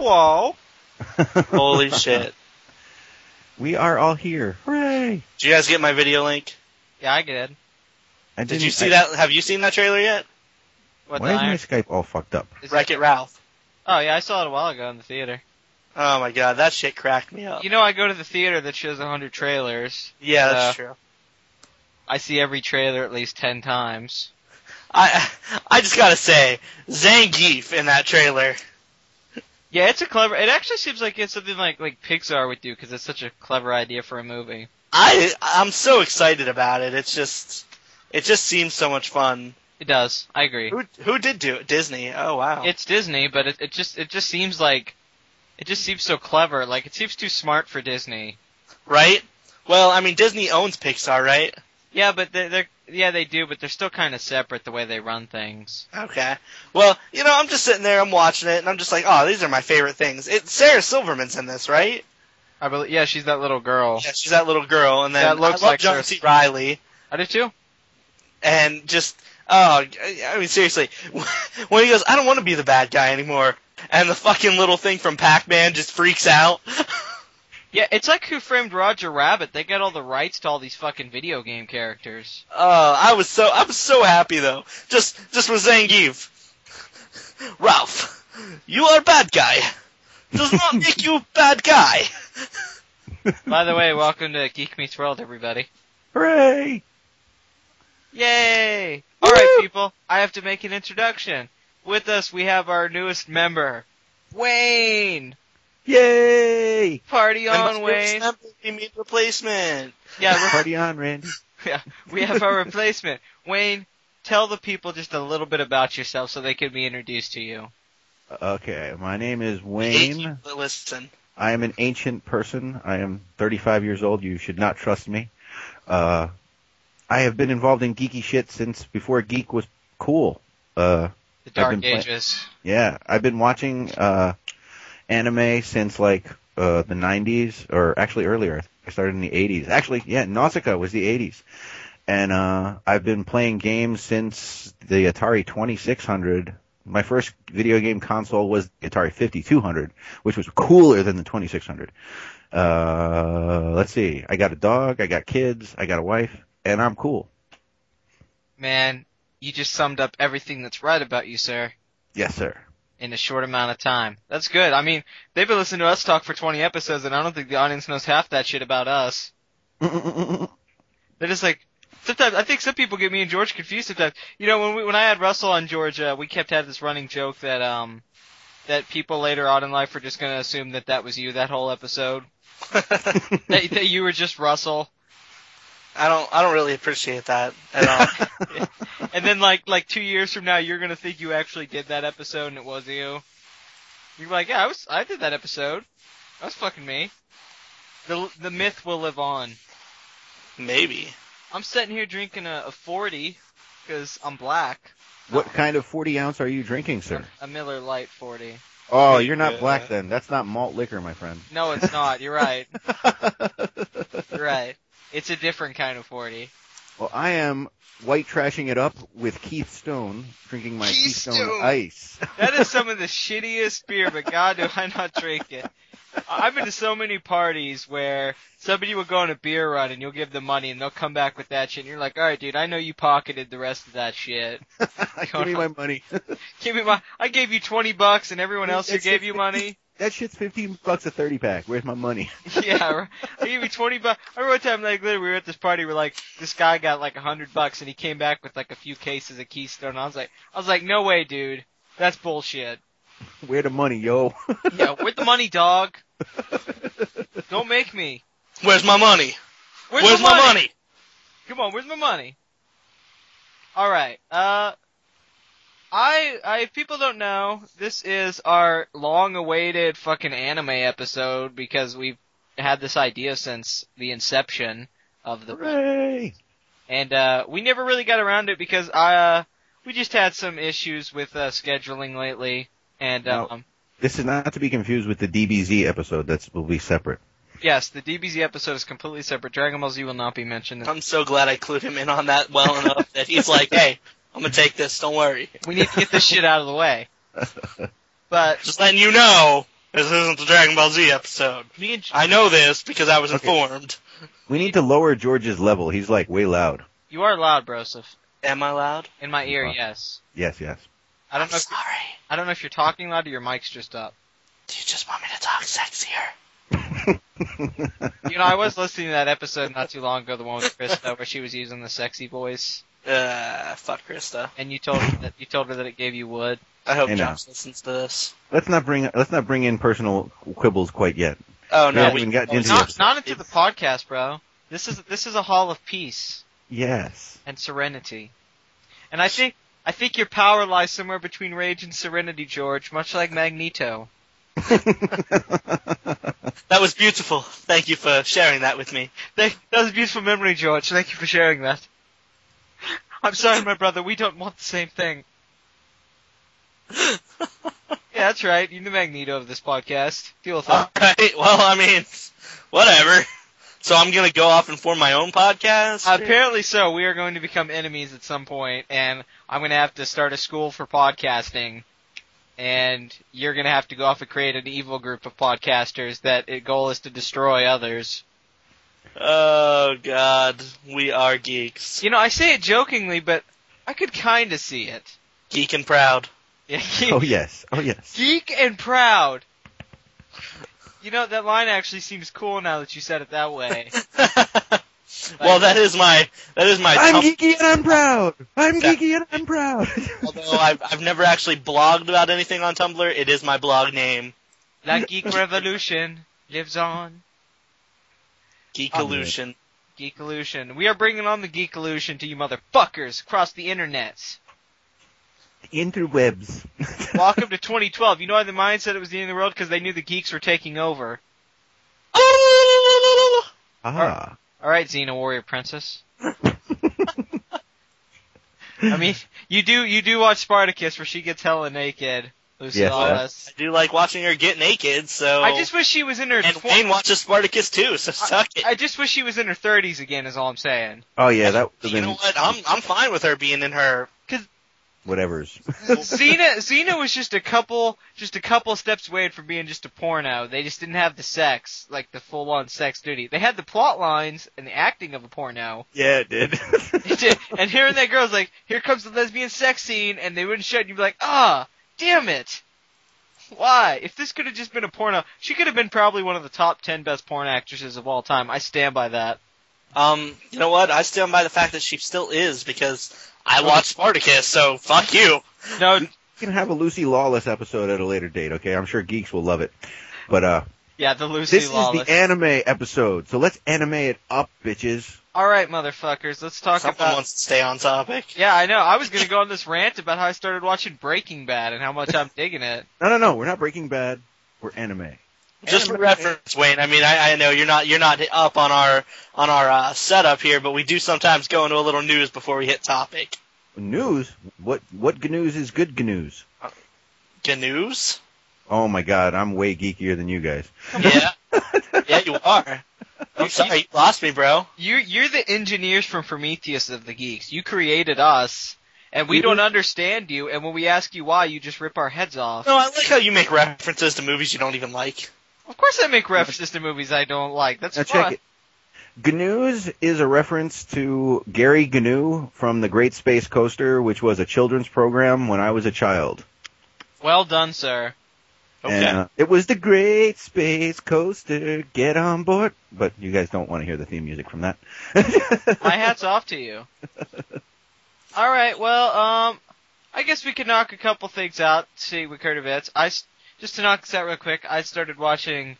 wall. Holy shit. We are all here. Hooray! Did you guys get my video link? Yeah, I did. Did you see that? Have you seen that trailer yet? What, Why is my Skype all fucked up? Wreck-It Ralph. Oh, yeah, I saw it a while ago in the theater. Oh my god, that shit cracked me up. You know, I go to the theater that shows 100 trailers. Yeah, that's true. I see every trailer at least 10 times. I just gotta say, Zangief in that trailer. Yeah, it's a clever... It actually seems like it's something like Pixar would do, because it's such a clever idea for a movie. I'm so excited about it. It just seems so much fun. It does. I agree. Who did do it? Disney. Oh wow. It's Disney, but it just seems like it just seems so clever. Like it seems too smart for Disney. Right? Well, I mean Disney owns Pixar, right? Yeah, but they do, but they're still kind of separate the way they run things. Okay. Well, I'm just sitting there, I'm watching it, and I'm just like, oh, these are my favorite things. Sarah Silverman's in this, right? I believe. Yeah, she's that little girl. Yeah, she's that little girl, and then that looks I love like John C. Reilly. I do too. And just, I mean, seriously, when he goes, I don't want to be the bad guy anymore, and the fucking little thing from Pac-Man just freaks out. Yeah, it's like Who Framed Roger Rabbit. They get all the rights to all these fucking video game characters. I was so happy though. Just with Zangief. Ralph, you are a bad guy. Does not make you a bad guy. By the way, welcome to Geek Meets World, everybody. Hooray! Yay! Alright, people, I have to make an introduction. With us, we have our newest member, Wayne! Yay! Party on, Wayne! We need replacement. Yeah, Party on, Randy. Yeah, we have our replacement. Wayne, tell the people just a little bit about yourself so they can be introduced to you. Okay, my name is Hate Wayne. you, but listen. I am an ancient person. I am 35 years old. You should not trust me. I have been involved in geeky shit since before geek was cool. The Dark Ages. Yeah, I've been watching anime since like the 90s, or actually earlier. I started in the 80s. Actually, yeah, Nausicaa was the 80s. And I've been playing games since the Atari 2600. My first video game console was the Atari 5200, which was cooler than the 2600. Let's see. I got a dog, I got kids, I got a wife, and I'm cool. Man, you just summed up everything that's right about you, sir. Yes, sir. In a short amount of time. That's good. I mean, they've been listening to us talk for 20 episodes, and I don't think the audience knows half that shit about us. They're just like, sometimes, I think some people get me and George confused sometimes. You know, when I had Russell on George, we kept having this running joke that, that people later on in life were just gonna assume that was you that whole episode. that you were just Russell. I don't really appreciate that at all. And then like 2 years from now, you're gonna think you actually did that episode and it was you. You're like, yeah, I did that episode. That was fucking me. The myth will live on. Maybe. I'm sitting here drinking a 40 because I'm black. What kind of 40 ounce are you drinking, sir? A Miller Lite 40. Oh, you're not black then. That's not malt liquor, my friend. No, it's not. You're right. You're right. It's a different kind of 40. Well, I am white trashing it up with Keith Stone, drinking my Keith Stone Ice. That is some of the shittiest beer, but God, do I not drink it. I've been to so many parties where somebody will go on a beer run and you'll give them money and they'll come back with that shit and you're like, alright dude, I know you pocketed the rest of that shit. Give me my money. I gave you $20 and everyone else who gave you money. That shit's $15 a 30-pack. Where's my money? Yeah, I gave you $20. I remember one time, like, literally, we were at this party where, like, this guy got, like, $100 and he came back with, like, a few cases of Keystone. I was like, no way, dude. That's bullshit. Where the money, yo? Yeah, where's the money, dog? Don't make me. Where's my money? Where's my money? Come on, where's my money? Alright, if people don't know, this is our long-awaited fucking anime episode because we've had this idea since the inception of the Hooray! And we never really got around to it because we just had some issues with scheduling lately. And this is not to be confused with the DBZ episode. That will be separate. Yes, the DBZ episode is completely separate. Dragon Ball Z will not be mentioned. I'm so glad I clued him in on that well enough that he's like, hey, I'm gonna take this, don't worry. We need to get this shit out of the way. But just letting you know. This isn't the Dragon Ball Z episode. I know this because I was informed. We need to lower George's level. He's like way loud. You are loud, Broseph. Am I loud? In my ear, yes. Yes. I don't know. I don't know if you're talking loud or your mic's just up. Do you just want me to talk sexier? I was listening to that episode not too long ago, the one with Krista, where she was using the sexy voice. Fuck Krista. And you told her that it gave you wood. I hope Josh listens to this. Let's not bring in personal quibbles quite yet. Oh no, we haven't gotten into not into the podcast, bro. This is a hall of peace. Yes. And serenity. And I think your power lies somewhere between rage and serenity, George, much like Magneto. That was beautiful. Thank you for sharing that with me. That was a beautiful memory, George. Thank you for sharing that. I'm sorry, my brother. We don't want the same thing. Yeah, that's right. You're the Magneto of this podcast. Deal with that. Alright, well, I mean, whatever. So I'm gonna go off and form my own podcast? Apparently so. We are going to become enemies at some point, and I'm gonna have to start a school for podcasting. And you're gonna have to go off and create an evil group of podcasters that its goal is to destroy others. Oh god, we are geeks. I say it jokingly, but I could kinda see it. Geek and proud. Yeah, Oh yes. Geek and proud. That line actually seems cool now that you said it that way. Well, that is my. I'm geeky and I'm proud. Geeky and I'm proud. Although I've never actually blogged about anything on Tumblr, it is my blog name. La Geek Revolution lives on. Geek-olution. Geek-olution. We are bringing on the Geek-olution to you motherfuckers across the internet. Interwebs. Welcome to 2012. You know why the Mayans said it was the end of the world? Because they knew the geeks were taking over. Ah. Alright, Xena Warrior Princess. I mean, you do watch Spartacus where she gets hella naked. Lucy Lawless. I do like watching her get naked, so... I just wish she was in her... And Wayne watches Spartacus too, so suck it. I just wish she was in her 30s again, is all I'm saying. Oh yeah, that would've You been... know what? I'm fine with her being in her... Whatever's. Xena was just a couple steps away from being just a porno. They just didn't have the sex, like the full-on sex duty. They had the plot lines and the acting of a porno. Yeah, it did. It did. And hearing that girl's like, here comes the lesbian sex scene, and they wouldn't show it, and you'd be like, damn it! Why? If this could have just been a porno, she could have been probably one of the top 10 best porn actresses of all time. I stand by that. You know what? I stand by the fact that she still is, because I watched Spartacus, so fuck you. No, We can have a Lucy Lawless episode at a later date, okay? I'm sure geeks will love it. But, yeah, the Lucy this Lawless. is the anime episode, so let's anime it up, bitches. Alright, motherfuckers, let's talk Someone about... wants to stay on topic. Yeah, I know. I was gonna go on this rant about how I started watching Breaking Bad and how much I'm digging it. No, we're not Breaking Bad. We're anime. Just for reference, Wayne. I mean, I know you're not up on our setup here, but we do sometimes go into a little news before we hit topic. News? What GNews is good GNews? GNews? Oh my god, I'm way geekier than you guys. Yeah. Yeah, you are. I'm sorry, you lost me, bro. You're the engineers from Prometheus of the geeks. You created us, and we don't understand you, and when we ask you why, you just rip our heads off. No, I like how you make references to movies you don't even like. Of course I make references to movies I don't like. That's Now fun. check it. GNews is a reference to Gary GNU from the Great Space Coaster, which was a children's program when I was a child. Well done, sir. Okay. And, it was the Great Space Coaster, get on board. But you guys don't want to hear the theme music from that. My hat's off to you. Alright, well, I guess we could knock a couple things out, see what current events. Just to knock this out real quick, I started watching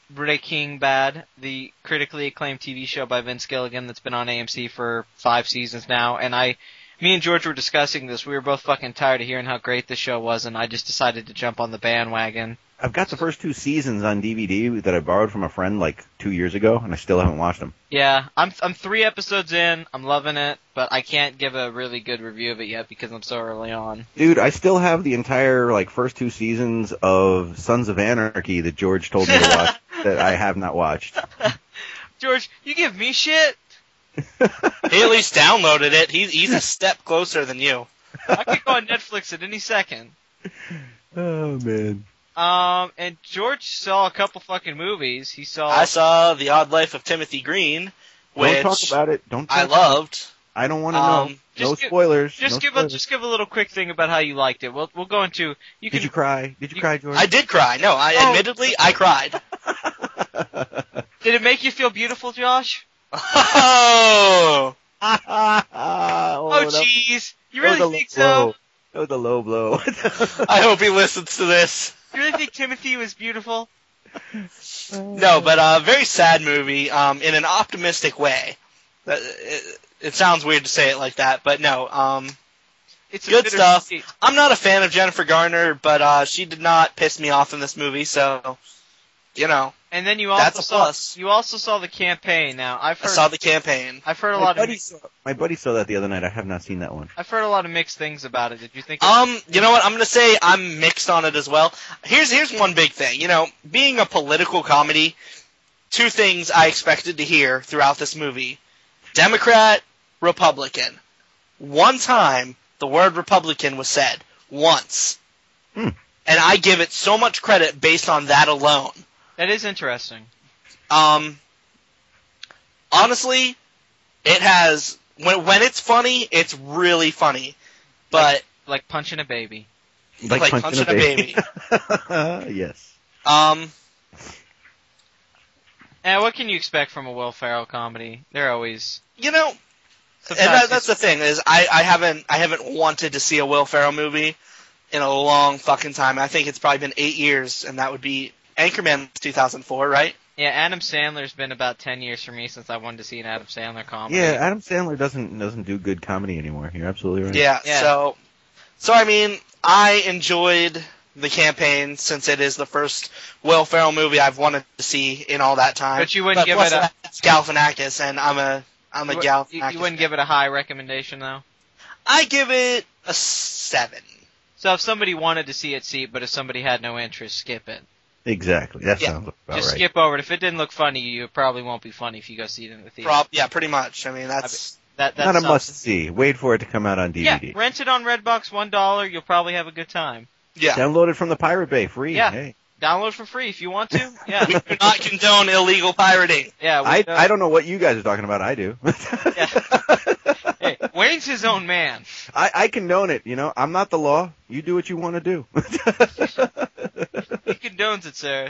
Breaking Bad, the critically acclaimed TV show by Vince Gilligan that's been on AMC for 5 seasons now, and me and George were discussing this. We were both fucking tired of hearing how great the show was, and I just decided to jump on the bandwagon. I've got the first 2 seasons on DVD that I borrowed from a friend like 2 years ago, and I still haven't watched them. Yeah, I'm 3 episodes in, I'm loving it, but I can't give a really good review of it yet because I'm so early on. Dude, I still have the entire first 2 seasons of Sons of Anarchy that George told me to watch that I have not watched. George, you give me shit? He at least downloaded it. He's a step closer than you. I could go on Netflix at any second. Oh, man. And George saw a couple fucking movies. I saw The Odd Life of Timothy Green, which Don't talk about it. I loved. I don't want to know. No spoilers. Just give a little quick thing about how you liked it. We'll go into. Did you cry? Did you cry, George? I did cry. No, admittedly I cried. Did it make you feel beautiful, Josh? Oh. Oh, jeez. You really think so? That was a low blow. I hope he listens to this. You really think Timothy was beautiful? No, but a very sad movie in an optimistic way. It sounds weird to say it like that, but no. It's good stuff. I'm not a fan of Jennifer Garner, but she did not piss me off in this movie, so you know. And then you also saw The Campaign. Now I saw The Campaign. I've heard a lot of. My buddy saw that the other night. I have not seen that one. I've heard a lot of mixed things about it. Did you think? You know what? I'm gonna say I'm mixed on it as well. Here's one big thing. You know, being a political comedy, two things I expected to hear throughout this movie: Democrat, Republican. One time, the word Republican was said once, and I give it so much credit based on that alone. That is interesting. Honestly, it has when it's funny, it's really funny, but like punching a baby. Like punching a baby. Yes. And what can you expect from a Will Ferrell comedy? They're always, and that's the thing is I haven't wanted to see a Will Ferrell movie in a long fucking time. I think it's probably been 8 years, and that would be Anchorman 2004, right? Yeah, Adam Sandler's been about 10 years for me since I wanted to see an Adam Sandler comedy. Yeah, Adam Sandler doesn't do good comedy anymore. You're absolutely right. Yeah. So I mean, I enjoyed The Campaign since it is the first Will Ferrell movie I've wanted to see in all that time. But you wouldn't give it a Galifianakis, and I'm a Galifianakis. You wouldn't give it a high recommendation though. I give it a 7. So if somebody wanted to see it, but if somebody had no interest, skip it. Exactly. That sounds about right. Just skip over it. If it didn't look funny, it probably won't be funny if you go see it in the theater. Yeah, pretty much. I mean, that's not a must-see. Wait for it to come out on DVD. Yeah, rent it on Redbox, $1. You'll probably have a good time. Yeah. Download it from the Pirate Bay, free. Yeah. Hey. Download for free if you want to. Yeah. We do not condone illegal pirating. Yeah. I don't know what you guys are talking about. I do. Yeah. Hey, Wayne's his own man. I condone it. You know, I'm not the law. You do what you want to do. He condones it, sir.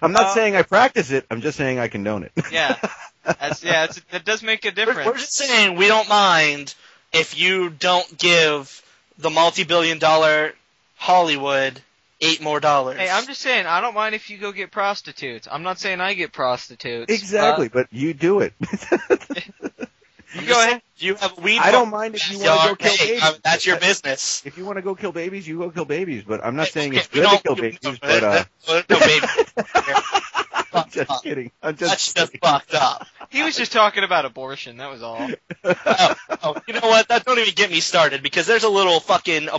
I'm not saying I practice it. I'm just saying I condone it. Yeah. That does make a difference. We're just saying we don't mind if you don't give the multi-billion-dollar Hollywood $8 more. Hey, I'm just saying I don't mind if you go get prostitutes. I'm not saying I get prostitutes. Exactly, but you do it. You go ahead. You have weed. I don't mind if you want to go kill babies. That's your business. If you want to go kill babies, you go kill babies. But I'm not saying it's good to kill babies. But no babies. I'm just kidding. That's just fucked up. He was just talking about abortion. That was all. You know what? That don't even get me started because there's a little fucking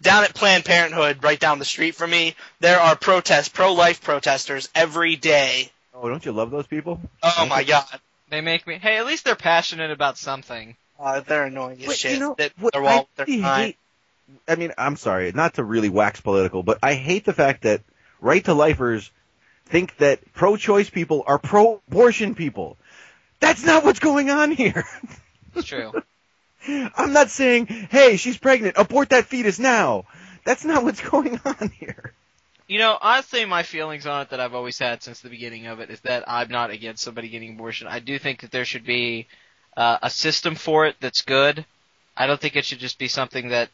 down at Planned Parenthood right down the street from me. There are pro-life protesters every day. Oh, don't you love those people? Oh my god. They make me. Hey, at least they're passionate about something. They're annoying as shit. You know, I mean, I'm sorry, not to really wax political, but I hate the fact that right-to-lifers think that pro-choice people are pro-abortion people. That's not what's going on here. It's true. I'm not saying, hey, she's pregnant, abort that fetus now. That's not what's going on here. You know, honestly, my feelings on it that I've always had since the beginning of it is that I'm not against somebody getting abortion. I do think that there should be a system for it that's good. I don't think it should just be something that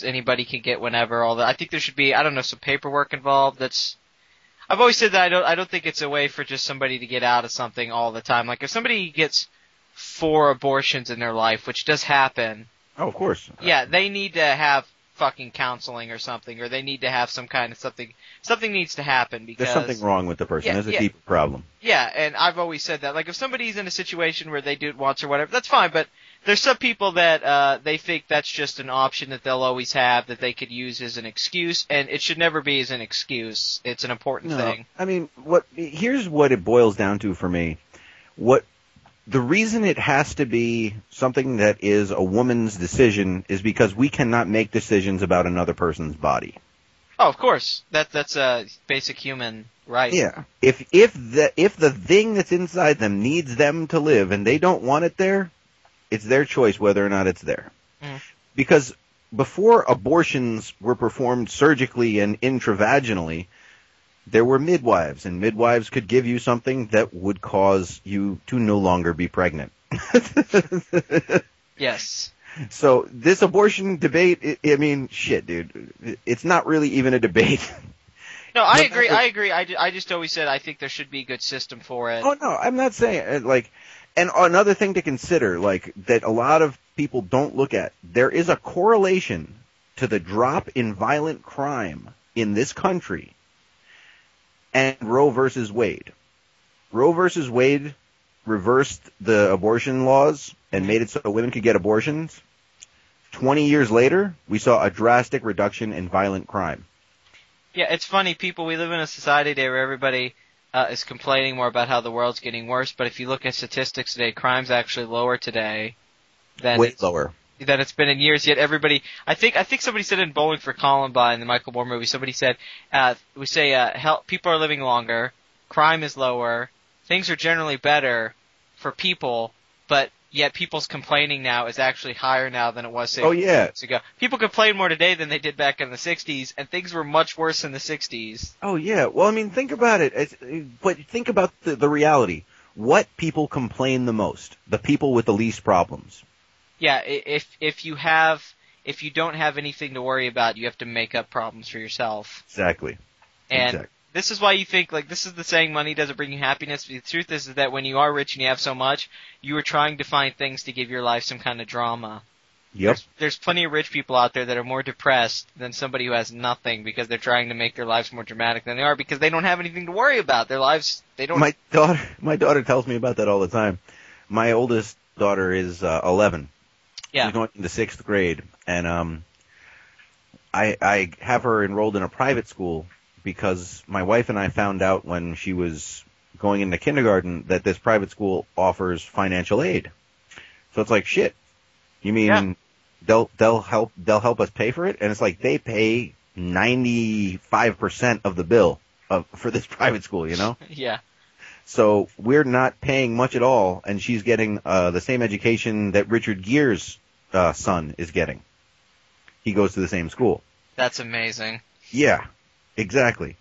anybody can get whenever. I think there should be, some paperwork involved. I've always said that I don't think it's a way for just somebody to get out of something all the time. Like if somebody gets 4 abortions in their life, which does happen. Oh, of course. Yeah, they need to have fucking counseling or something, or they need to have some kind of something. Something needs to happen because there's something wrong with the person. There's a deeper problem. Yeah, and I've always said that. Like if somebody's in a situation where they do it once or whatever, that's fine. But there's some people that they think that's just an option that they'll always have that they could use as an excuse, and it should never be as an excuse. It's an important thing. I mean, here's what it boils down to for me. The reason it has to be something that is a woman's decision is because we cannot make decisions about another person's body. Oh, of course. That's a basic human right. Yeah. If the thing that's inside them needs them to live and they don't want it there, it's their choice whether or not it's there. Mm. Because before abortions were performed surgically and intravaginally, there were midwives, and midwives could give you something that would cause you to no longer be pregnant. Yes. So this abortion debate, I mean, shit, dude. It's not really even a debate. No, I agree. I just always said I think there should be a good system for it. Oh, no, I'm not saying, and another thing to consider, that a lot of people don't look at, there is a correlation to the drop in violent crime in this country and Roe versus Wade. Roe versus Wade reversed the abortion laws and made it so women could get abortions. 20 years later, we saw a drastic reduction in violent crime. Yeah, it's funny, people, we live in a society today where everybody is complaining more about how the world's getting worse, but if you look at statistics today, crime's actually lower today than lower than it's been in years. Yet everybody, I think somebody said in Bowling for Columbine, the Michael Moore movie, somebody said, we say people are living longer, crime is lower, things are generally better for people, but yet people's complaining now is actually higher now than it was 6 years ago. People complain more today than they did back in the 60s, and things were much worse in the 60s. Oh, yeah. Well, I mean, think about it. But think about the reality. What people complain the most? The people with the least problems. Yeah, if you don't have anything to worry about, you have to make up problems for yourself. Exactly. And this is why you think, this is the saying, money doesn't bring you happiness. The truth is that when you are rich and you have so much, you are trying to find things to give your life some kind of drama. Yep. There's plenty of rich people out there that are more depressed than somebody who has nothing because they're trying to make their lives more dramatic than they are because they don't have anything to worry about. Their lives, they don't... My daughter tells me about that all the time. My oldest daughter is 11. Yeah. She's going into 6th grade, and I have her enrolled in a private school because my wife and I found out when she was going into kindergarten that this private school offers financial aid. So it's like, shit. You mean they'll help us pay for it? And it's like they pay 95% of the bill for this private school, you know? Yeah. So we're not paying much at all, and she's getting the same education that Richard Gere's son is getting. He goes to the same school. That's amazing. Yeah, exactly.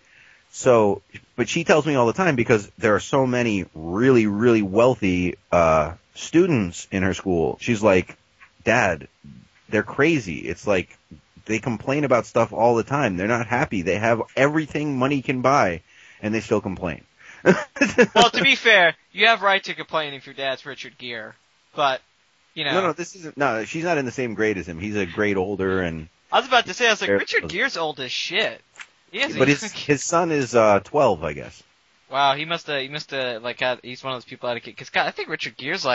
So, but she tells me all the time because there are so many really, really wealthy students in her school. She's like, Dad, they're crazy. It's like they complain about stuff all the time. They're not happy. They have everything money can buy, and they still complain. Well, to be fair, you have right to complain if your dad's Richard Gere, but, you know. No, she's not in the same grade as him. He's a grade older, and... I was about to say, Richard Gere's old as shit. But his son is 12, I guess. Wow, he must have, he's one of those people out of kid, because I think Richard Gere's,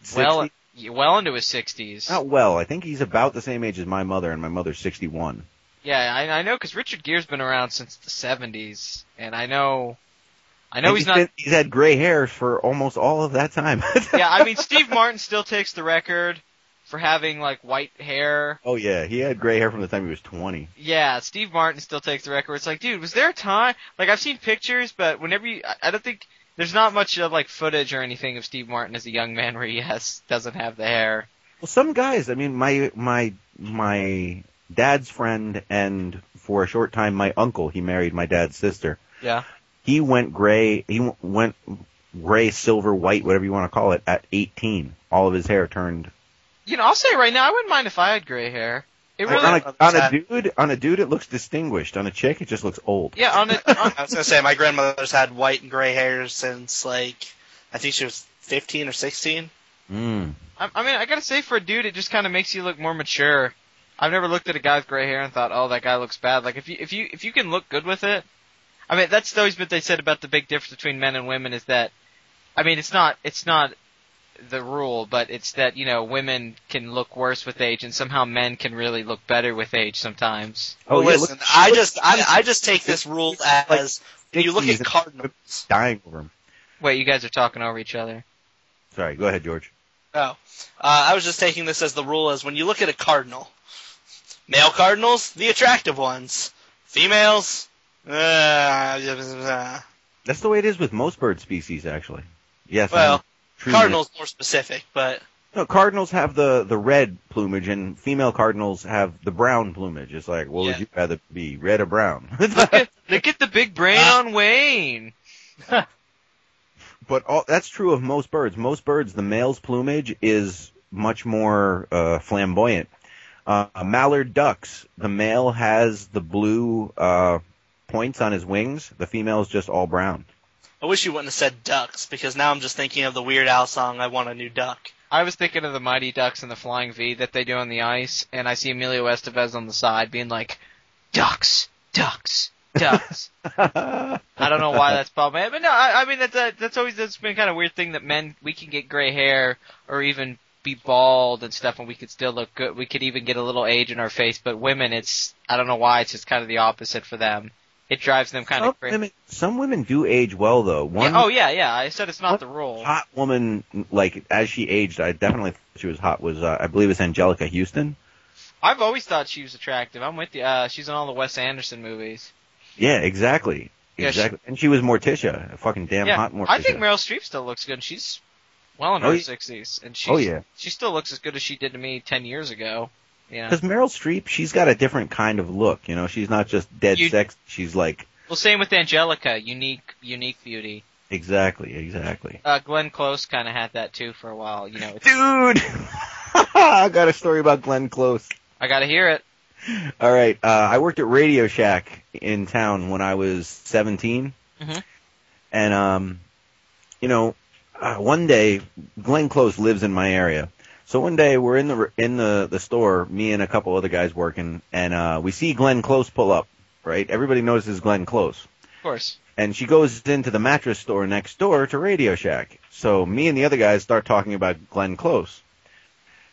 60? well into his 60s. Not well. I think he's about the same age as my mother, and my mother's 61. Yeah, I know, because Richard Gere's been around since the 70s, and I know he's not... He's had gray hair for almost all of that time. Yeah, I mean, Steve Martin still takes the record for having, white hair. Oh, yeah, he had gray hair from the time he was 20. Yeah, Steve Martin still takes the record. It's like, dude, was there a time... I've seen pictures, but whenever you... I don't think... There's not much, footage or anything of Steve Martin as a young man where he doesn't have the hair. Well, some guys, I mean, my dad's friend, and for a short time, my uncle, he married my dad's sister. Yeah. He went gray, silver, white, whatever you want to call it, at 18. All of his hair turned. I'll say right now, I wouldn't mind if I had gray hair. It really on a dude, it looks distinguished. On a chick, it just looks old. Yeah, I was gonna say my grandmother's had white and gray hair since I think she was 15 or 16. Mm. I mean, I gotta say, for a dude, it just kind of makes you look more mature. I've never looked at a guy with gray hair and thought, oh, that guy looks bad. If you can look good with it, I mean, that's always what they said about the big difference between men and women is that, I mean, it's not the rule, but it's that, women can look worse with age, and somehow men can really look better with age sometimes. Oh, listen, I just take this rule as when you look at cardinals. Dying over him. Wait, you guys are talking over each other. Sorry, go ahead, George. Oh, I was just taking this as the rule as when you look at a cardinal, Male cardinals, the attractive ones. Females, That's the way it is with most bird species, actually. Yes. well, cardinals more specific, but No, cardinals have the red plumage, and female cardinals have the brown plumage. It's like, what would you rather be, red or brown? Look at the big brain on Wayne. But that's true of most birds. Most birds, the male's plumage is much more flamboyant. Mallard ducks, the male has the blue points on his wings. The female is just all brown. I wish you wouldn't have said ducks, because now I'm just thinking of the Weird Al song, I Want a New Duck. I was thinking of the Mighty Ducks and the Flying V that they do on the ice, and I see Emilio Estevez on the side being like, ducks, ducks, ducks. I don't know why that's problematic, but no, I mean, that's been kind of a weird thing that men, we can get gray hair, or even be bald and stuff, and we could still look good. We could even get a little age in our face, but women, I don't know why, it's just kind of the opposite for them. It drives them kind of crazy. Some women do age well, though. Yeah, I said it's not the rule. Hot woman, like, as she aged, I definitely thought she was hot, was, I believe it's Angelica Houston. I've always thought she was attractive. I'm with you. She's in all the Wes Anderson movies. Yeah, exactly. Yeah, exactly. And she was Morticia, a fucking damn hot Morticia. I think Meryl Streep still looks good. She's well in her 60s. And she still looks as good as she did to me 10 years ago. Because Meryl Streep, she's got a different kind of look. You know, she's not just dead sex. She's like. Well, same with Angelica, unique beauty. Exactly. Glenn Close kind of had that too for a while. You know. Dude, I got a story about Glenn Close. I got to hear it. All right, I worked at Radio Shack in town when I was 17, and one day Glenn Close lives in my area. So one day we're in the store, me and a couple other guys working, and we see Glenn Close pull up, right? Everybody notices Glenn Close. Of course. And she goes into the mattress store next door to Radio Shack. So me and the other guys start talking about Glenn Close.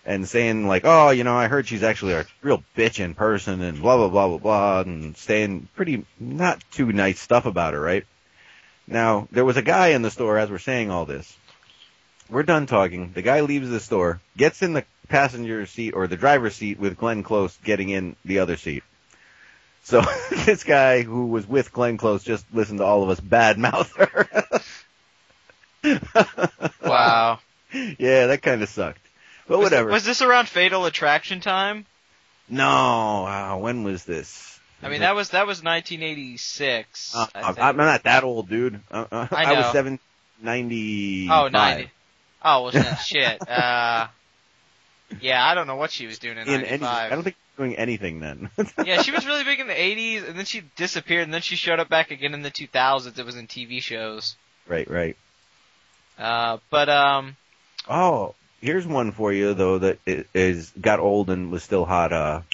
And saying like, oh, I heard she's actually a real bitch in person and blah, blah, blah, blah, blah, and saying pretty not too nice stuff about her, right? Now, there was a guy in the store as we're saying all this. We're done talking. The guy leaves the store, gets in the passenger seat or the driver's seat with Glenn Close getting in the other seat. So this guy who was with Glenn Close just listened to all of us badmouth her. Wow. Yeah, that kind of sucked. But whatever. Was this around Fatal Attraction time? No. When was this? I mean, that was 1986. I'm not that old, dude. I know. I was 795. Oh, 90. Oh, well, shit. Yeah, I don't know what she was doing in 95. I don't think she was doing anything then. Yeah, she was really big in the 80s, and then she disappeared, and then she showed up back again in the 2000s. It was in TV shows. Right. Oh, here's one for you, though, that got old and was still hot.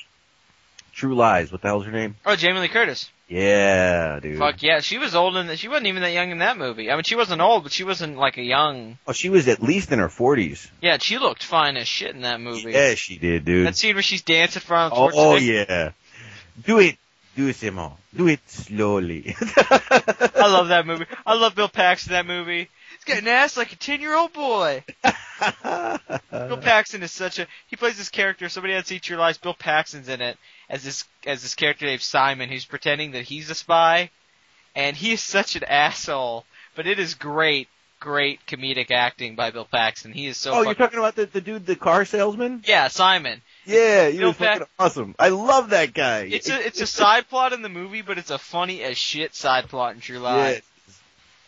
True Lies. What the hell's her name? Oh, Jamie Lee Curtis. Yeah, dude. Fuck yeah, she was old, and she wasn't even that young in that movie. I mean, she wasn't old, but she wasn't like a young. Oh, she was at least in her 40s. Yeah, she looked fine as shit in that movie. Yeah, she did, dude. That scene where she's dancing in front of Schwarzenegger. Oh yeah. Do it, Simon. Do it slowly. I love that movie. I love Bill Paxton in that movie. He's got an ass like a 10-year-old boy. Bill Paxton is he plays this character, somebody had seen True Lies, Bill Paxton's in it, as this character named Simon, who's pretending that he's a spy, and he is such an asshole, but it is great comedic acting by Bill Paxton. He is so you're talking about the dude, the car salesman? Yeah, Simon. Yeah, he was fucking awesome. I love that guy. It's a side plot in the movie, but it's a funny as shit side plot in True Lies. Yes.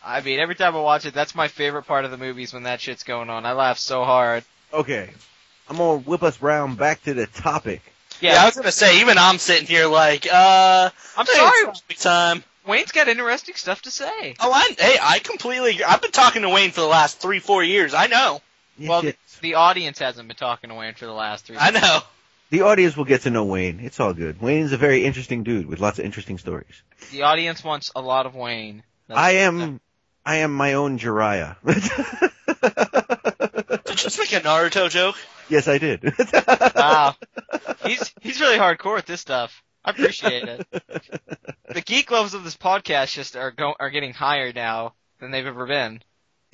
I mean, every time I watch it, that's my favorite part of the movies when that shit's going on. I laugh so hard. Okay. I'm gonna whip us round back to the topic. Yeah, I was gonna say, even I'm sitting here like, I'm sorry. Time. Wayne's got interesting stuff to say. Oh, I completely agree. I've been talking to Wayne for the last 3-4 years. I know. Yeah, well, the audience hasn't been talking to Wayne for the last 3 years. I know. The audience will get to know Wayne. It's all good. Wayne's a very interesting dude with lots of interesting stories. The audience wants a lot of Wayne. I am my own Jiraiya. Did you just make a Naruto joke? Yes, I did. Wow. He's really hardcore with this stuff. I appreciate it. The geek levels of this podcast just are getting higher now than they've ever been.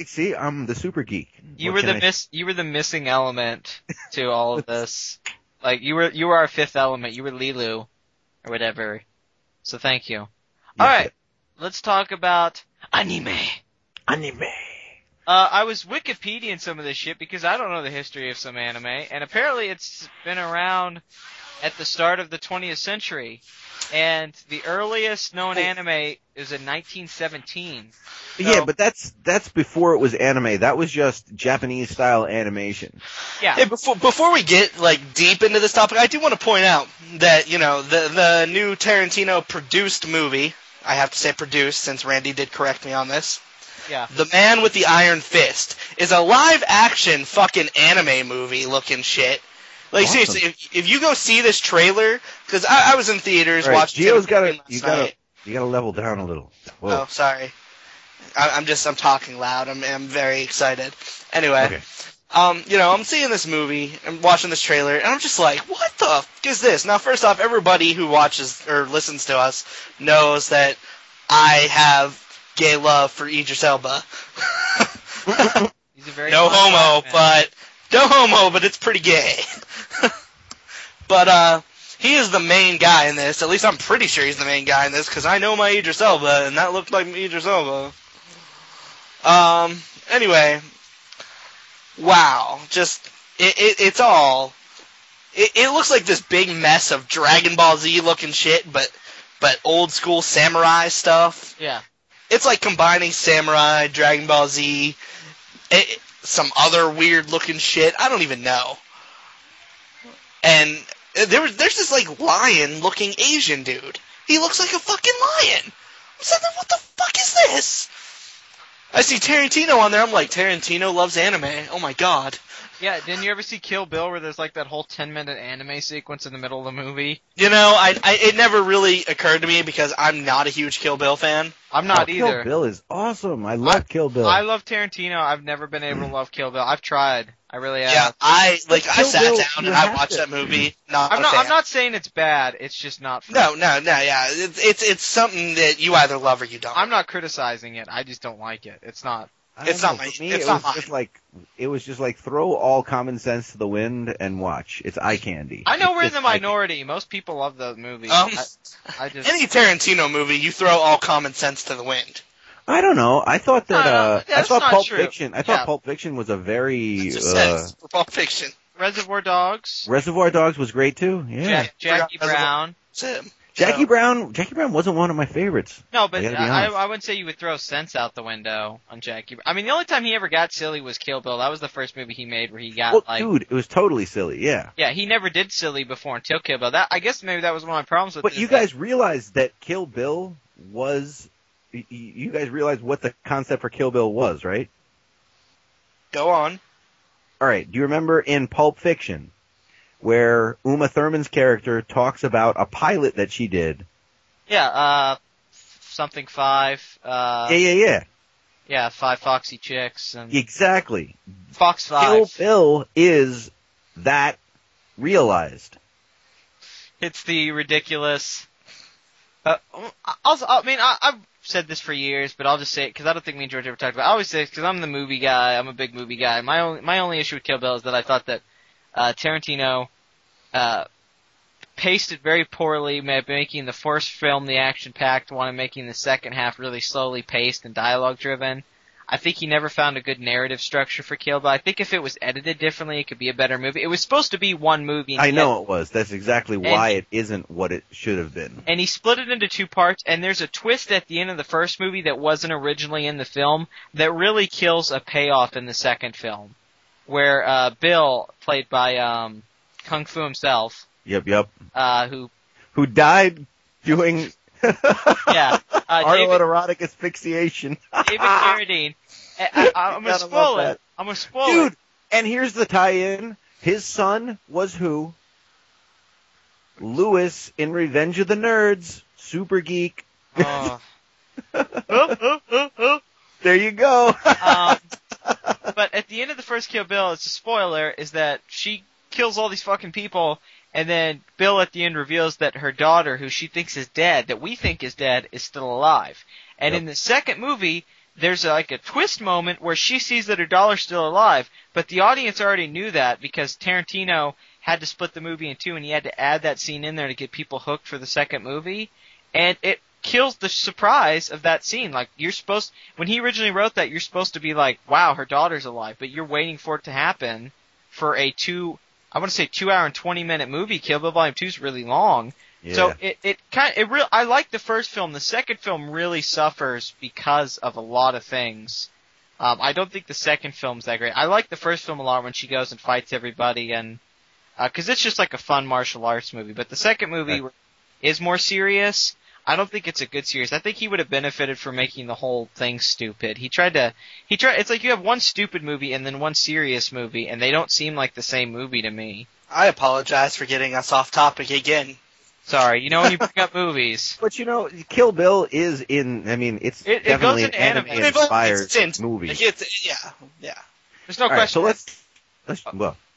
See, I'm the super geek. You were the missing element to all of this. Like, you were our fifth element. You were Lilu, or whatever. So thank you. Yeah. Alright, let's talk about anime. Anime. I was Wikipediaing some of this shit because I don't know the history of some anime, and apparently it's been around at the start of the 20th century, and the earliest known anime is in 1917. Yeah, but that's before it was anime. That was just Japanese style animation. Yeah. Hey, before we get like deep into this topic, I do want to point out that the new Tarantino produced movie. I have to say produced since Randy did correct me on this. Yeah. The Man with the Iron Fist is a live action fucking anime movie looking shit. Like Awesome. seriously, if you go see this trailer, because I was in theaters watching. Gio's you gotta level down a little. Whoa. Oh, sorry. I'm talking loud. I'm very excited. Anyway, Okay. I'm seeing this movie and watching this trailer, and I'm just like, what the fuck is this? Now, first off, everybody who watches or listens to us knows that I have gay love for Idris Elba. He's a very No fine homo, man. but it's pretty gay. But he is the main guy in this. At least I'm pretty sure he's the main guy in this because I know my Idris Elba, and that looked like Idris Elba. Anyway, wow, just it looks like this big mess of Dragon Ball Z looking shit, but old school samurai stuff. Yeah. It's like combining samurai, Dragon Ball Z, some other weird looking shit. I don't even know. And there's this like lion looking Asian dude. He looks like a fucking lion. I said, what the fuck is this? I see Tarantino on there. I'm like, Tarantino loves anime. Oh my god. Yeah, didn't you ever see Kill Bill where there's like that whole 10-minute anime sequence in the middle of the movie? It never really occurred to me because I'm not a huge Kill Bill fan. I'm not either. Kill Bill is awesome. I love Kill Bill. I love Tarantino. I've never been able to love Kill Bill. I've tried. I really have. Yeah, I Kill sat Bill, down you and I have watched to. that movie. I'm not saying it's bad. It's just not for me. No, yeah. It's something that you either love or you don't. I'm not criticizing it. I just don't like it. It's not. It's not my. For me, It's it not was mine. it was just like throw all common sense to the wind and watch. It's eye candy. I know we're in It's the eye candy. minority. Most people love the movie. Um, I just. Any Tarantino movie, you throw all common sense to the wind. I don't know. I thought that I that's thought not Pulp true. Fiction. I thought Yeah. Pulp Fiction was a very It just says for Pulp Fiction. Reservoir Dogs. Reservoir Dogs was great too. Yeah. Jackie Forgot Brown. That's him. Jackie So- Brown wasn't one of my favorites. No, but I gotta be I honest. wouldn't say you would throw sense out the window on Jackie. I mean, the only time he ever got silly was Kill Bill. That was the first movie he made where he got Well, like. dude, it was totally silly. Yeah. Yeah, he never did silly before until Kill Bill. I guess maybe that was one of my problems with it. But you guys realize that Kill Bill was. You guys realize what the concept for Kill Bill was, right? Go on. All right. Do you remember in Pulp Fiction where Uma Thurman's character talks about a pilot that she did? Yeah, something 5. Yeah. Yeah, 5 Foxy Chicks and Exactly. Fox 5. Kill Bill is that realized. It's the ridiculous. I've said this for years, but I'll just say it because I don't think me and George ever talked about it. I always say it because I'm the movie guy. I'm a big movie guy. My only issue with Kill Bill is that I thought that Tarantino paced it very poorly, making the first film the action-packed one and making the second half really slowly paced and dialogue-driven. I think he never found a good narrative structure for Kill Bill. I think if it was edited differently, it could be a better movie. It was supposed to be one movie. I know it was. That's exactly why it isn't what it should have been. And he split it into 2 parts, and there's a twist at the end of the first movie that wasn't originally in the film that really kills a payoff in the second film, where Bill, played by Kung Fu himself, Yep. who died doing yeah, autoerotic asphyxiation. David Carradine. I'm gonna Forgot about spoil that. it. I'm gonna spoil Dude, it. and here's the tie-in. His son was who? Lewis in Revenge of the Nerds. Super Geek. Oh. There you go. But at the end of the first Kill Bill, it's a spoiler, is that she kills all these fucking people, and then Bill at the end reveals that her daughter, who she thinks is dead, that we think is dead, is still alive. And in the second movie, there's like a twist moment where she sees that her daughter's still alive, but the audience already knew that because Tarantino had to split the movie in two, and he had to add that scene in there to get people hooked for the second movie, and it kills the surprise of that scene. Like, when he originally wrote that, you're supposed to be like, wow, her daughter's alive, but you're waiting for it to happen for a 2 hour and 20-minute movie. Kill Bill Volume 2 is really long. Yeah. So I like the first film. The second film really suffers because of a lot of things. I don't think the second film's that great. I like the first film a lot when she goes and fights everybody, and because it's just like a fun martial arts movie. But the second movie is more serious. I don't think it's a good series. I think he would have benefited from making the whole thing stupid. It's like you have one stupid movie and then one serious movie, and they don't seem like the same movie to me. I apologize for getting us off topic again. Sorry, when you bring up movies. But Kill Bill is it's definitely goes an in anime. anime-inspired movie. Yeah. There's no All right, question. so let's what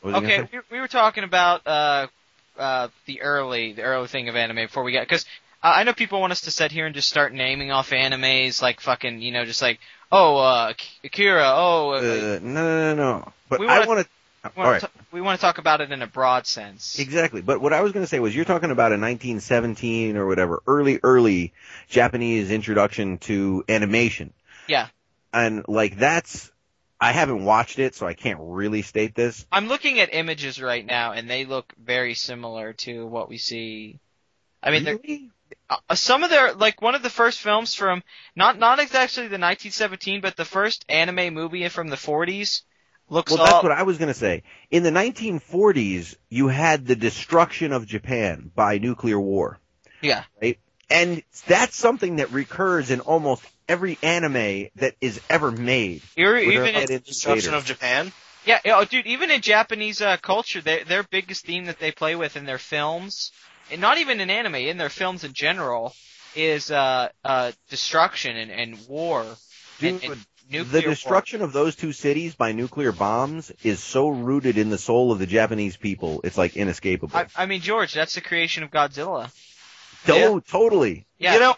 was I gonna Okay, say? we were talking about the early thing of anime before we got, because I know people want us to sit here and just start naming off animes like fucking, just like, Akira, No. But We I wanna- want to. All right. we want to talk about it in a broad sense. Exactly. But what I was going to say was you're talking about a 1917 or whatever, early Japanese introduction to animation. Yeah. And I haven't watched it, so I can't really state this. I'm looking at images right now, and they look very similar to what we see. I mean, Really? some of their, like, one of the first films from, not exactly the 1917, but the first anime movie from the 40s looks Well, that's what I was going to say. In the 1940s, you had the destruction of Japan by nuclear war. Yeah. Right? And that's something that recurs in almost every anime that is ever made. Even in Destruction of Japan? Yeah, dude, even in Japanese culture, their biggest theme that they play with in their films, and not even in anime, in their films in general, is destruction and war. Dude, and nuclear the destruction of those two cities by nuclear bombs is so rooted in the soul of the Japanese people, it's like inescapable. I mean, George, that's the creation of Godzilla. Totally. Yeah,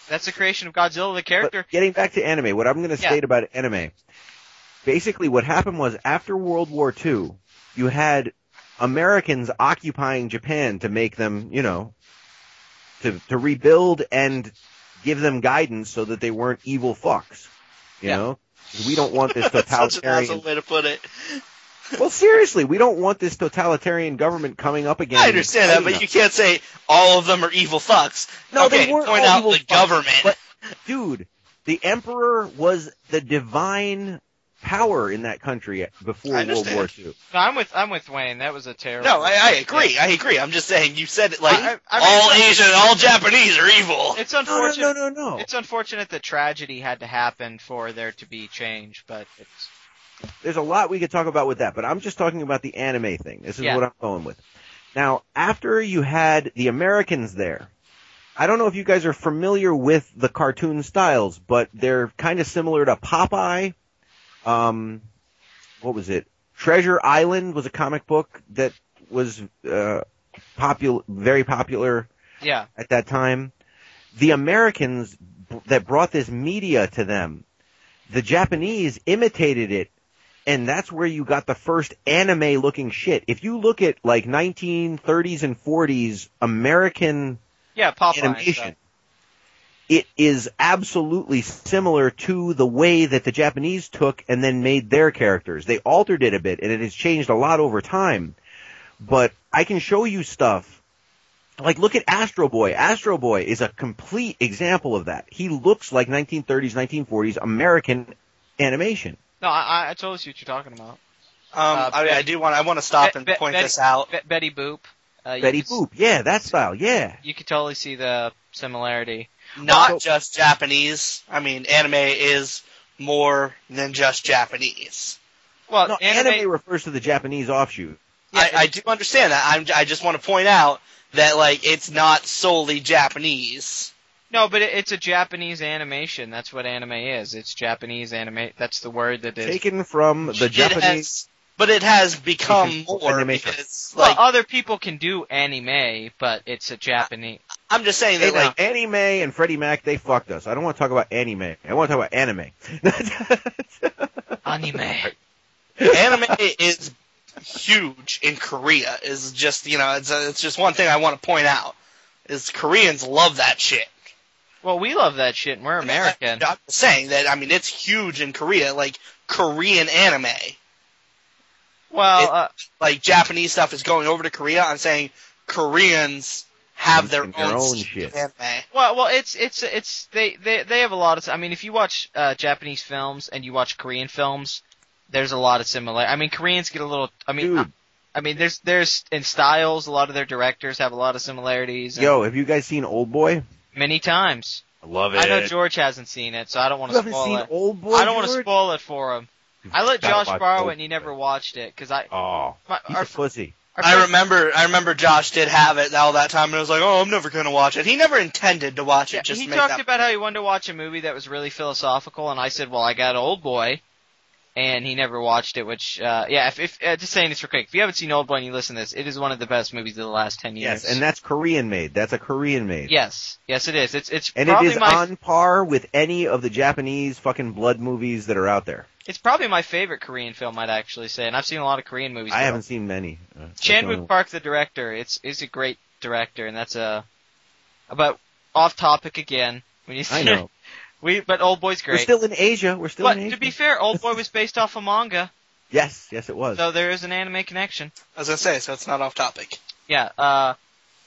that's the creation of Godzilla, the character. But getting back to anime, what I'm going to state about anime, basically what happened was after World War II, you had Americans occupying Japan to make them, to rebuild and give them guidance so that they weren't evil fucks. You know? We don't want this totalitarian... Such an awesome way to put it. Well, seriously, we don't want this totalitarian government coming up again. I understand that, but you can't say all of them are evil fucks. No, okay, they weren't point all out evil the fucks, government. But, dude, the emperor was the divine power in that country before World War II. No, I'm with Wayne. That was a terrible... No, I agree. I agree. I'm just saying, you said it like I mean, all Asian and all Japanese are evil. It's unfortunate. No. It's unfortunate that tragedy had to happen for there to be change, but it's... There's a lot we could talk about with that, but I'm just talking about the anime thing. This is what I'm going with. Now, after you had the Americans there, I don't know if you guys are familiar with the cartoon styles, but they're kind of similar to Popeye. What was it? Treasure Island was a comic book that was very popular at that time. The Americans that brought this media to them, the Japanese imitated it, and that's where you got the first anime-looking shit. If you look at, like, 1930s and 40s American animation, it is absolutely similar to the way that the Japanese took and then made their characters. They altered it a bit, and it has changed a lot over time. But I can show you stuff. Like, look at Astro Boy. Astro Boy is a complete example of that. He looks like 1930s, 1940s American animation. No, I totally see what you're talking about. I want to stop and point this out. Betty Boop. Betty Boop, yeah, that style, yeah. You could totally see the similarity. Not just Japanese. I mean, anime is more than just Japanese. Well, no, anime refers to the Japanese offshoot. Yeah, I do understand that. I just want to point out that, like, it's not solely Japanese. No, but it's a Japanese animation. That's what anime is. It's Japanese anime. That's the word that is taken from the Japanese. But it has become more because, like, other people can do anime, but it's a Japanese. I'm just saying that, like, anime and Freddie Mac, they fucked us. I don't want to talk about anime. I want to talk about anime. Anime. Anime is huge in Korea is just, it's just one thing I want to point out, is Koreans love that shit. Well, we love that shit, and we're American. I'm saying that, it's huge in Korea, like Korean anime. Well, like Japanese stuff is going over to Korea. I'm saying Koreans have their own shit. Anime. Well, they have a lot of. If you watch Japanese films and you watch Korean films, there's a lot of similar. Koreans get a little. Dude. There's in styles. A lot of their directors have a lot of similarities. Yo, have you guys seen Old Boy? Many times. I love it. I know George hasn't seen it, so I don't want to spoil it. You haven't seen Old Boy? I don't want to spoil it for him. I let Josh borrow it, and he Boy. never watched it because I. Oh, he's a pussy. I remember Josh did have it all that time, and I was like, oh, I'm never going to watch it. He never intended to watch it. He talked about how he wanted to watch a movie that was really philosophical, and I said, well, I got Old Boy, and he never watched it, which, just saying this real quick, if you haven't seen Old Boy and you listen to this, it is one of the best movies of the last 10 years. Yes, and that's Korean made. That's a Korean made. Yes, it is. It's and it is on par with any of the Japanese fucking blood movies that are out there. It's probably my favorite Korean film, I'd actually say, and I've seen a lot of Korean movies. I haven't seen many. Chan-wook Park, the director, is a great director, and that's but off topic again. I know. But Old Boy's great. We're still in Asia. But to be fair, Old Boy was based off a manga. Yes, it was. So there is an anime connection. As I say, so it's not off topic. Yeah,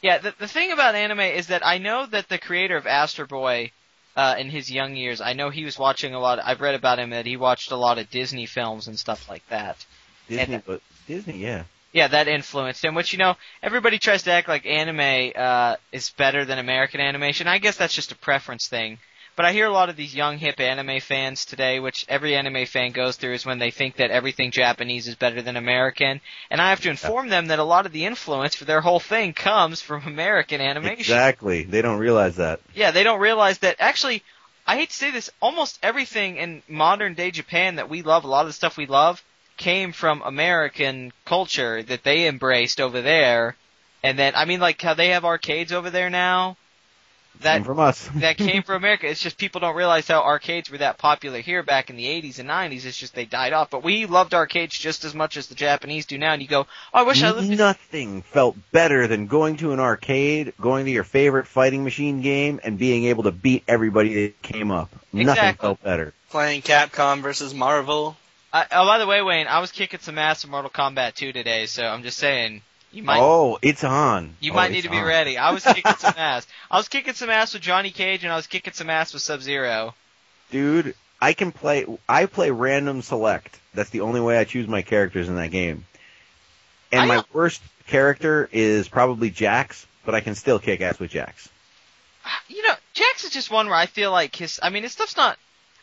the thing about anime is that I know that the creator of Astro Boy, in his young years, I know he was watching a lot. I've read about him that he watched a lot of Disney films and stuff like that. Disney, yeah. Yeah, that influenced him, which, everybody tries to act like anime is better than American animation. I guess that's just a preference thing. But I hear a lot of these young, hip anime fans today, which every anime fan goes through, is when they think that everything Japanese is better than American. And I have to inform them that a lot of the influence for their whole thing comes from American animation. Exactly. They don't realize that. Yeah, they don't realize that. Actually, I hate to say this, almost everything in modern-day Japan that we love, a lot of the stuff we love, came from American culture that they embraced over there. And then, like how they have arcades over there now. That came from us. That came from America. It's just people don't realize how arcades were that popular here back in the 80s and 90s. It's just they died off. But we loved arcades just as much as the Japanese do now. And you go, oh, I wish I lived in... Nothing felt better than going to an arcade, going to your favorite fighting machine game, and being able to beat everybody that came up. Exactly. Nothing felt better. Playing Capcom versus Marvel. By the way, Wayne, I was kicking some ass in Mortal Kombat 2 today, so I'm just saying... it's on. You might need to be ready. I was kicking some ass. I was kicking some ass with Johnny Cage, and I was kicking some ass with Sub-Zero. Dude, I play random select. That's the only way I choose my characters in that game. And my worst character is probably Jax, but I can still kick ass with Jax. Jax is just one where I feel like his stuff's not,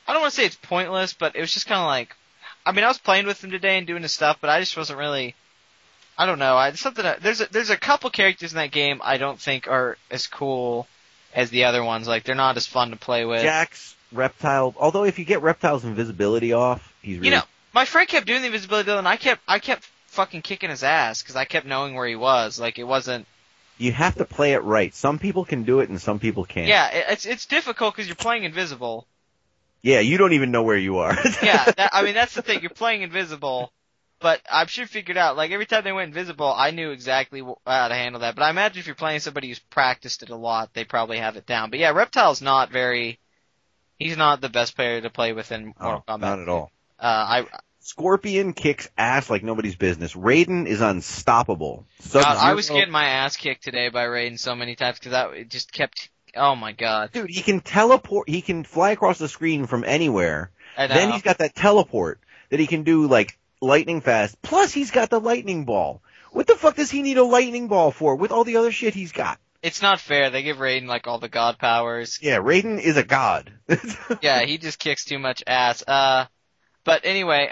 I don't want to say it's pointless, but it was just kind of like, I was playing with him today and doing his stuff, but I just wasn't really... I don't know. There's a couple characters in that game I don't think are as cool as the other ones. Like, they're not as fun to play with. Jax, Reptile. Although if you get Reptile's invisibility off, he's really... my friend kept doing the invisibility, and I kept fucking kicking his ass because I kept knowing where he was. Like, it wasn't... You have to play it right. Some people can do it and some people can't. Yeah, it's difficult because you're playing invisible. Yeah, you don't even know where you are. Yeah, that's the thing. You're playing invisible. But I'm sure figured out, like, every time they went invisible, I knew exactly how to handle that. But I imagine if you're playing somebody who's practiced it a lot, they probably have it down. But yeah, Reptile's not he's not the best player to play with in Mortal Kombat. Not at all. Scorpion kicks ass like nobody's business. Raiden is unstoppable. God, I was getting my ass kicked today by Raiden so many times because it just kept, oh my god. Dude, he can teleport, he can fly across the screen from anywhere. Then he's got that teleport that he can do, like, lightning fast. Plus, he's got the lightning ball. What the fuck does he need a lightning ball for with all the other shit he's got? It's not fair. They give Raiden, like, all the god powers. Yeah, Raiden is a god. Yeah, he just kicks too much ass. But anyway,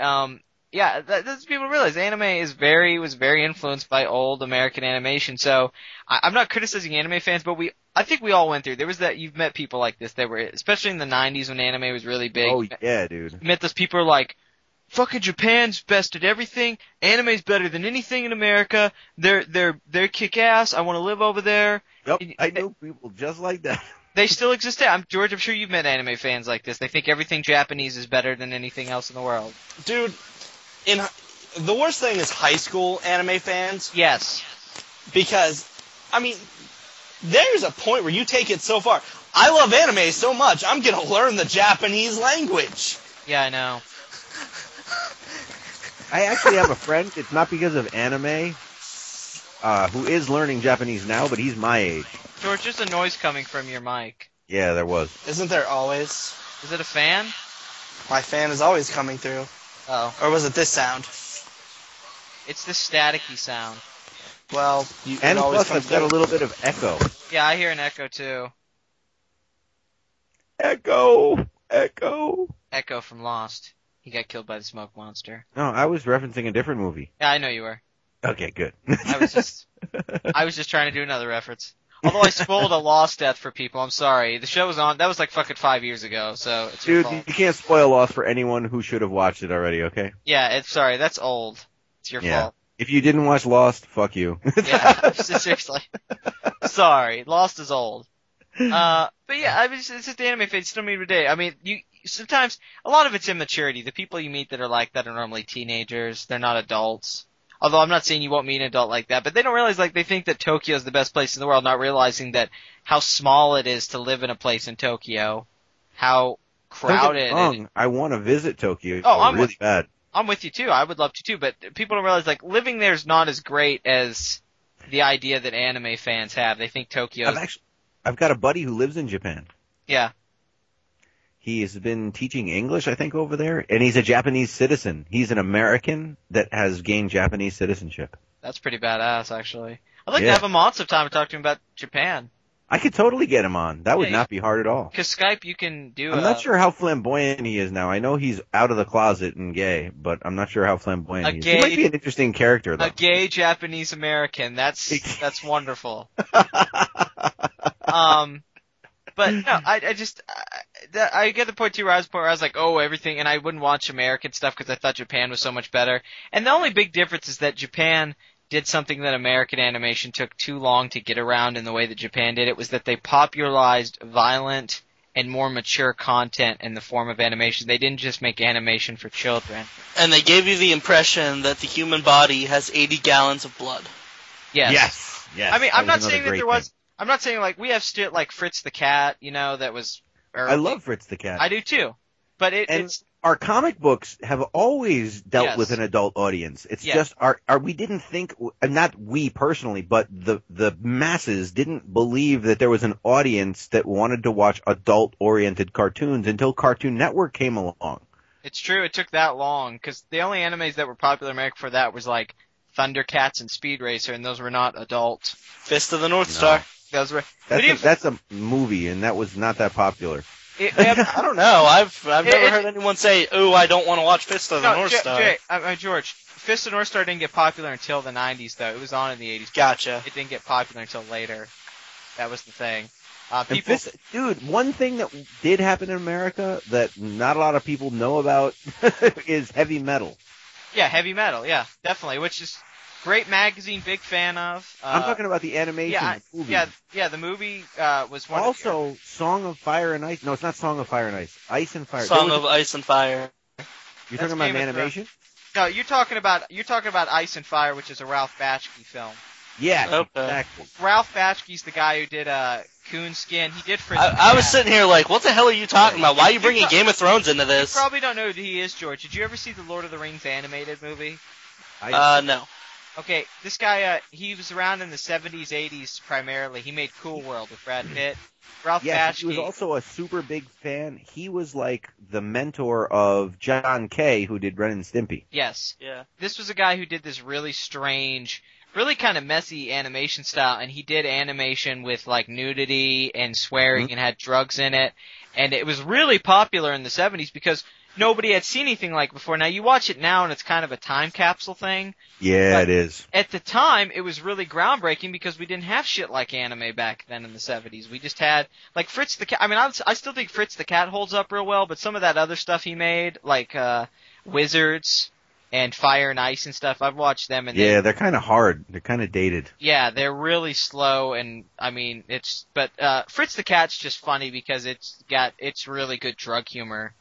that's people realize anime was very influenced by old American animation. So I'm not criticizing anime fans, but I think we all went through. There was you've met people like this. That were, especially in the 90s when anime was really big. Oh yeah, dude. You met those people who are like, fucking Japan's best at everything. Anime's better than anything in America. They're kick ass. I want to live over there. Yep, I know people just like that. They still exist. George, I'm sure you've met anime fans like this. They think everything Japanese is better than anything else in the world. Dude, the worst thing is high school anime fans. Yes. Because, I mean, there's a point where you take it so far. I love anime so much, I'm going to learn the Japanese language. Yeah, I know. I actually have a friend, it's not because of anime, who is learning Japanese now, but he's my age. George, there's a noise coming from your mic. Yeah, there was. Isn't there always? Is it a fan? My fan is always coming through. Oh. Or was it this sound? It's this staticky sound. Well, And plus I've got a little bit of echo. Yeah, I hear an echo too. Echo! Echo! Echo from Lost. He got killed by the smoke monster. No, I was referencing a different movie. Yeah, I know you were. Okay, good. I was just trying to do another reference. Although I spoiled a Lost death for people, I'm sorry. The show was on, that was like fucking 5 years ago, so it's your Dude, fault. you can't spoil Lost for anyone who should have watched it already, okay? Yeah, sorry, that's old. It's your fault. If you didn't watch Lost, fuck you. Yeah, seriously. Sorry, Lost is old. But yeah, I mean, it's just the anime fans still meet every day. I mean, sometimes, a lot of it's immaturity. The people you meet that are like that are normally teenagers. They're not adults. Although I'm not saying you won't meet an adult like that, but they don't realize, like, they think that Tokyo is the best place in the world, not realizing that how small it is to live in a place in Tokyo, how crowded Don't get me wrong, I want to visit Tokyo really bad. I'm with you too. I would love to too, but people don't realize, like, living there is not as great as the idea that anime fans have. They think Tokyo. I've got a buddy who lives in Japan. Yeah. He's been teaching English, I think, over there, and he's a Japanese citizen. He's an American that has gained Japanese citizenship. That's pretty badass, actually. I'd like to have him on sometime to talk to him about Japan. I could totally get him on. That would not be hard at all. Because Skype, you can do. I'm not sure how flamboyant he is now. I know he's out of the closet and gay, but I'm not sure how flamboyant he is. He might be an interesting character, though. A gay Japanese American. That's wonderful. But no, I get the point too where I was like, oh, everything, and I wouldn't watch American stuff because I thought Japan was so much better. And the only big difference is that Japan did something that American animation took too long to get around in the way that Japan did. It was that they popularized violent and more mature content in the form of animation. They didn't just make animation for children. And they gave you the impression that the human body has 80 gallons of blood. Yes. I mean, I'm not saying that there was. I'm not saying, like, we have still, like, Fritz the Cat, you know, that was early. I love Fritz the Cat. I do too. But it's... Our comic books have always dealt with an adult audience. It's just, we didn't think, not we personally, but the masses didn't believe that there was an audience that wanted to watch adult-oriented cartoons until Cartoon Network came along. It's true, it took that long, because the only animes that were popular in America for that was, like, Thundercats and Speed Racer, and those were not adult. Fist of the North Star. Those were. That's a movie, and that was not that popular. I don't know. I've never heard anyone say, "Ooh, I don't want to watch Fist of the North Star." George, Fist of the North Star didn't get popular until the 90s, though. It was on in the 80s. Gotcha. It didn't get popular until later. That was the thing. Dude, one thing that did happen in America that not a lot of people know about is heavy metal. Yeah, heavy metal. Yeah, definitely. Which is great magazine, big fan of. I'm talking about the animation, the movie. Yeah, the movie was one. Also, Song of Fire and Ice. No, it's not Song of Fire and Ice. Ice and Fire. Song of Ice and Fire. You're talking about an animation? No, you're talking about Ice and Fire, which is a Ralph Bakshi film. Yeah, exactly. Ralph Bakski's the guy who did Coonskin. He did Fritz. I was sitting here like, what the hell are you talking about? Why are you bringing Game of Thrones into this? You probably don't know who he is, George. Did you ever see the Lord of the Rings animated movie? No. Okay, this guy, he was around in the 70s, 80s primarily. He made Cool World with Brad Pitt. Ralph Bakshi. He was also a super big fan. He was like the mentor of John Kay, who did Ren and Stimpy. Yes. Yeah. This was a guy who did this really strange, really kind of messy animation style, and he did animation with like nudity and swearing and had drugs in it. And it was really popular in the 70s because nobody had seen anything like before. Now, you watch it now and it's kind of a time capsule thing. Yeah, it is. At the time, it was really groundbreaking because we didn't have shit like anime back then in the 70s. We just had, like, Fritz the Cat. I mean, I still think Fritz the Cat holds up real well, but some of that other stuff he made, like Wizards and Fire and Ice and stuff, I've watched them. And they're kind of hard. They're kind of dated. Yeah, they're really slow, and, I mean, but Fritz the Cat's just funny because it's really good drug humor.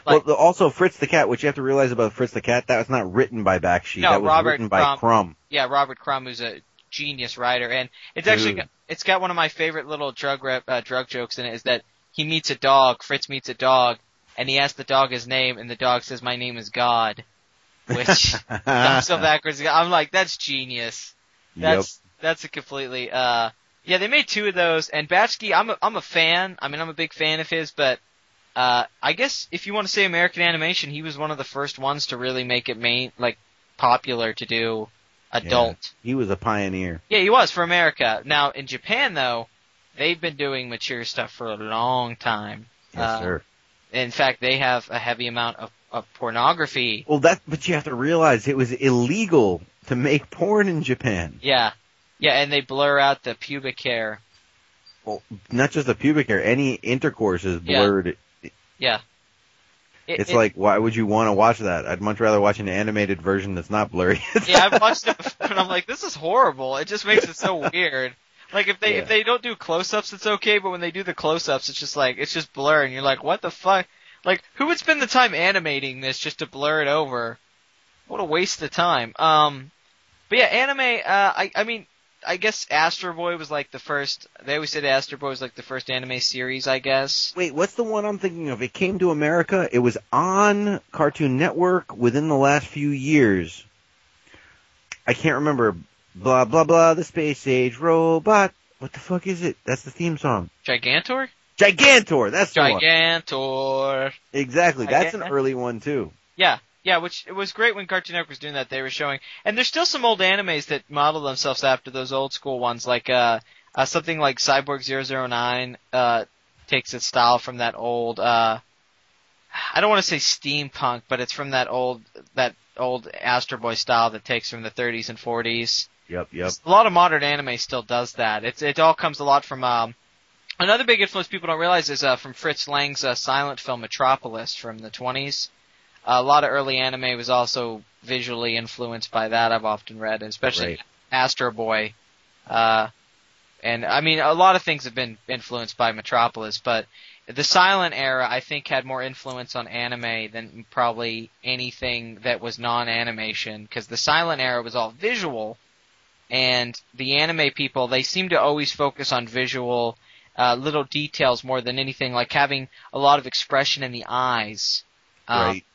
Like, well, also Fritz the Cat, which you have to realize about Fritz the Cat, that was not written by Bakshi. No, that was Robert written by Crumb. Crumb. Yeah, Robert Crumb, who's a genius writer, and it's Dude. actually it's got one of my favorite little drug jokes in it. Is that he meets a dog, Fritz meets a dog, and he asks the dog his name, and the dog says, "My name is God," which I'm so backwards. I'm like, that's genius. That's a completely yeah. They made 2 of those, and Bakshi, I'm a fan. I mean, I'm a big fan of his, but I guess if you want to say American animation, he was one of the first ones to really make it popular to do adult. Yeah, he was a pioneer. Yeah, he was for America. Now in Japan, though, they've been doing mature stuff for a long time. Yes, sir. In fact, they have a heavy amount of pornography. Well, but you have to realize it was illegal to make porn in Japan. Yeah, and they blur out the pubic hair. Well, not just the pubic hair. Any intercourse is blurred. Yeah. It's like, why would you want to watch that? I'd much rather watch an animated version that's not blurry. Yeah, I've watched it before, and I'm like, this is horrible. It just makes it so weird. Like, if they don't do close-ups, it's okay, but when they do the close-ups, it's just blur, and you're like, what the fuck? Like, who would spend the time animating this just to blur it over? What a waste of time. But yeah, anime, I mean, I guess Astro Boy was like the first, they always said Astro Boy was like the first anime series, I guess. Wait, what's the one I'm thinking of? It came to America. It was on Cartoon Network within the last few years. I can't remember. Blah, blah, blah, the space age robot. What the fuck is it? That's the theme song. Gigantor? Gigantor, that's the one. Gigantor. Exactly, that's an early one too. Yeah, which it was great when Cartoon Network was doing that. They were showing, and there's still some old animes that model themselves after those old school ones, like something like Cyborg 009 takes its style from that old. I don't want to say steampunk, but it's from that old Astro Boy style that takes from the 30s and 40s. Yep. A lot of modern anime still does that. It all comes a lot from another big influence people don't realize is from Fritz Lang's silent film Metropolis from the 20s. A lot of early anime was also visually influenced by that, I've often read, especially Astro Boy. And, I mean, a lot of things have been influenced by Metropolis, but the silent era, I think, had more influence on anime than probably anything that was non-animation, because the silent era was all visual, and the anime people, they seem to always focus on visual little details more than anything, like having a lot of expression in the eyes.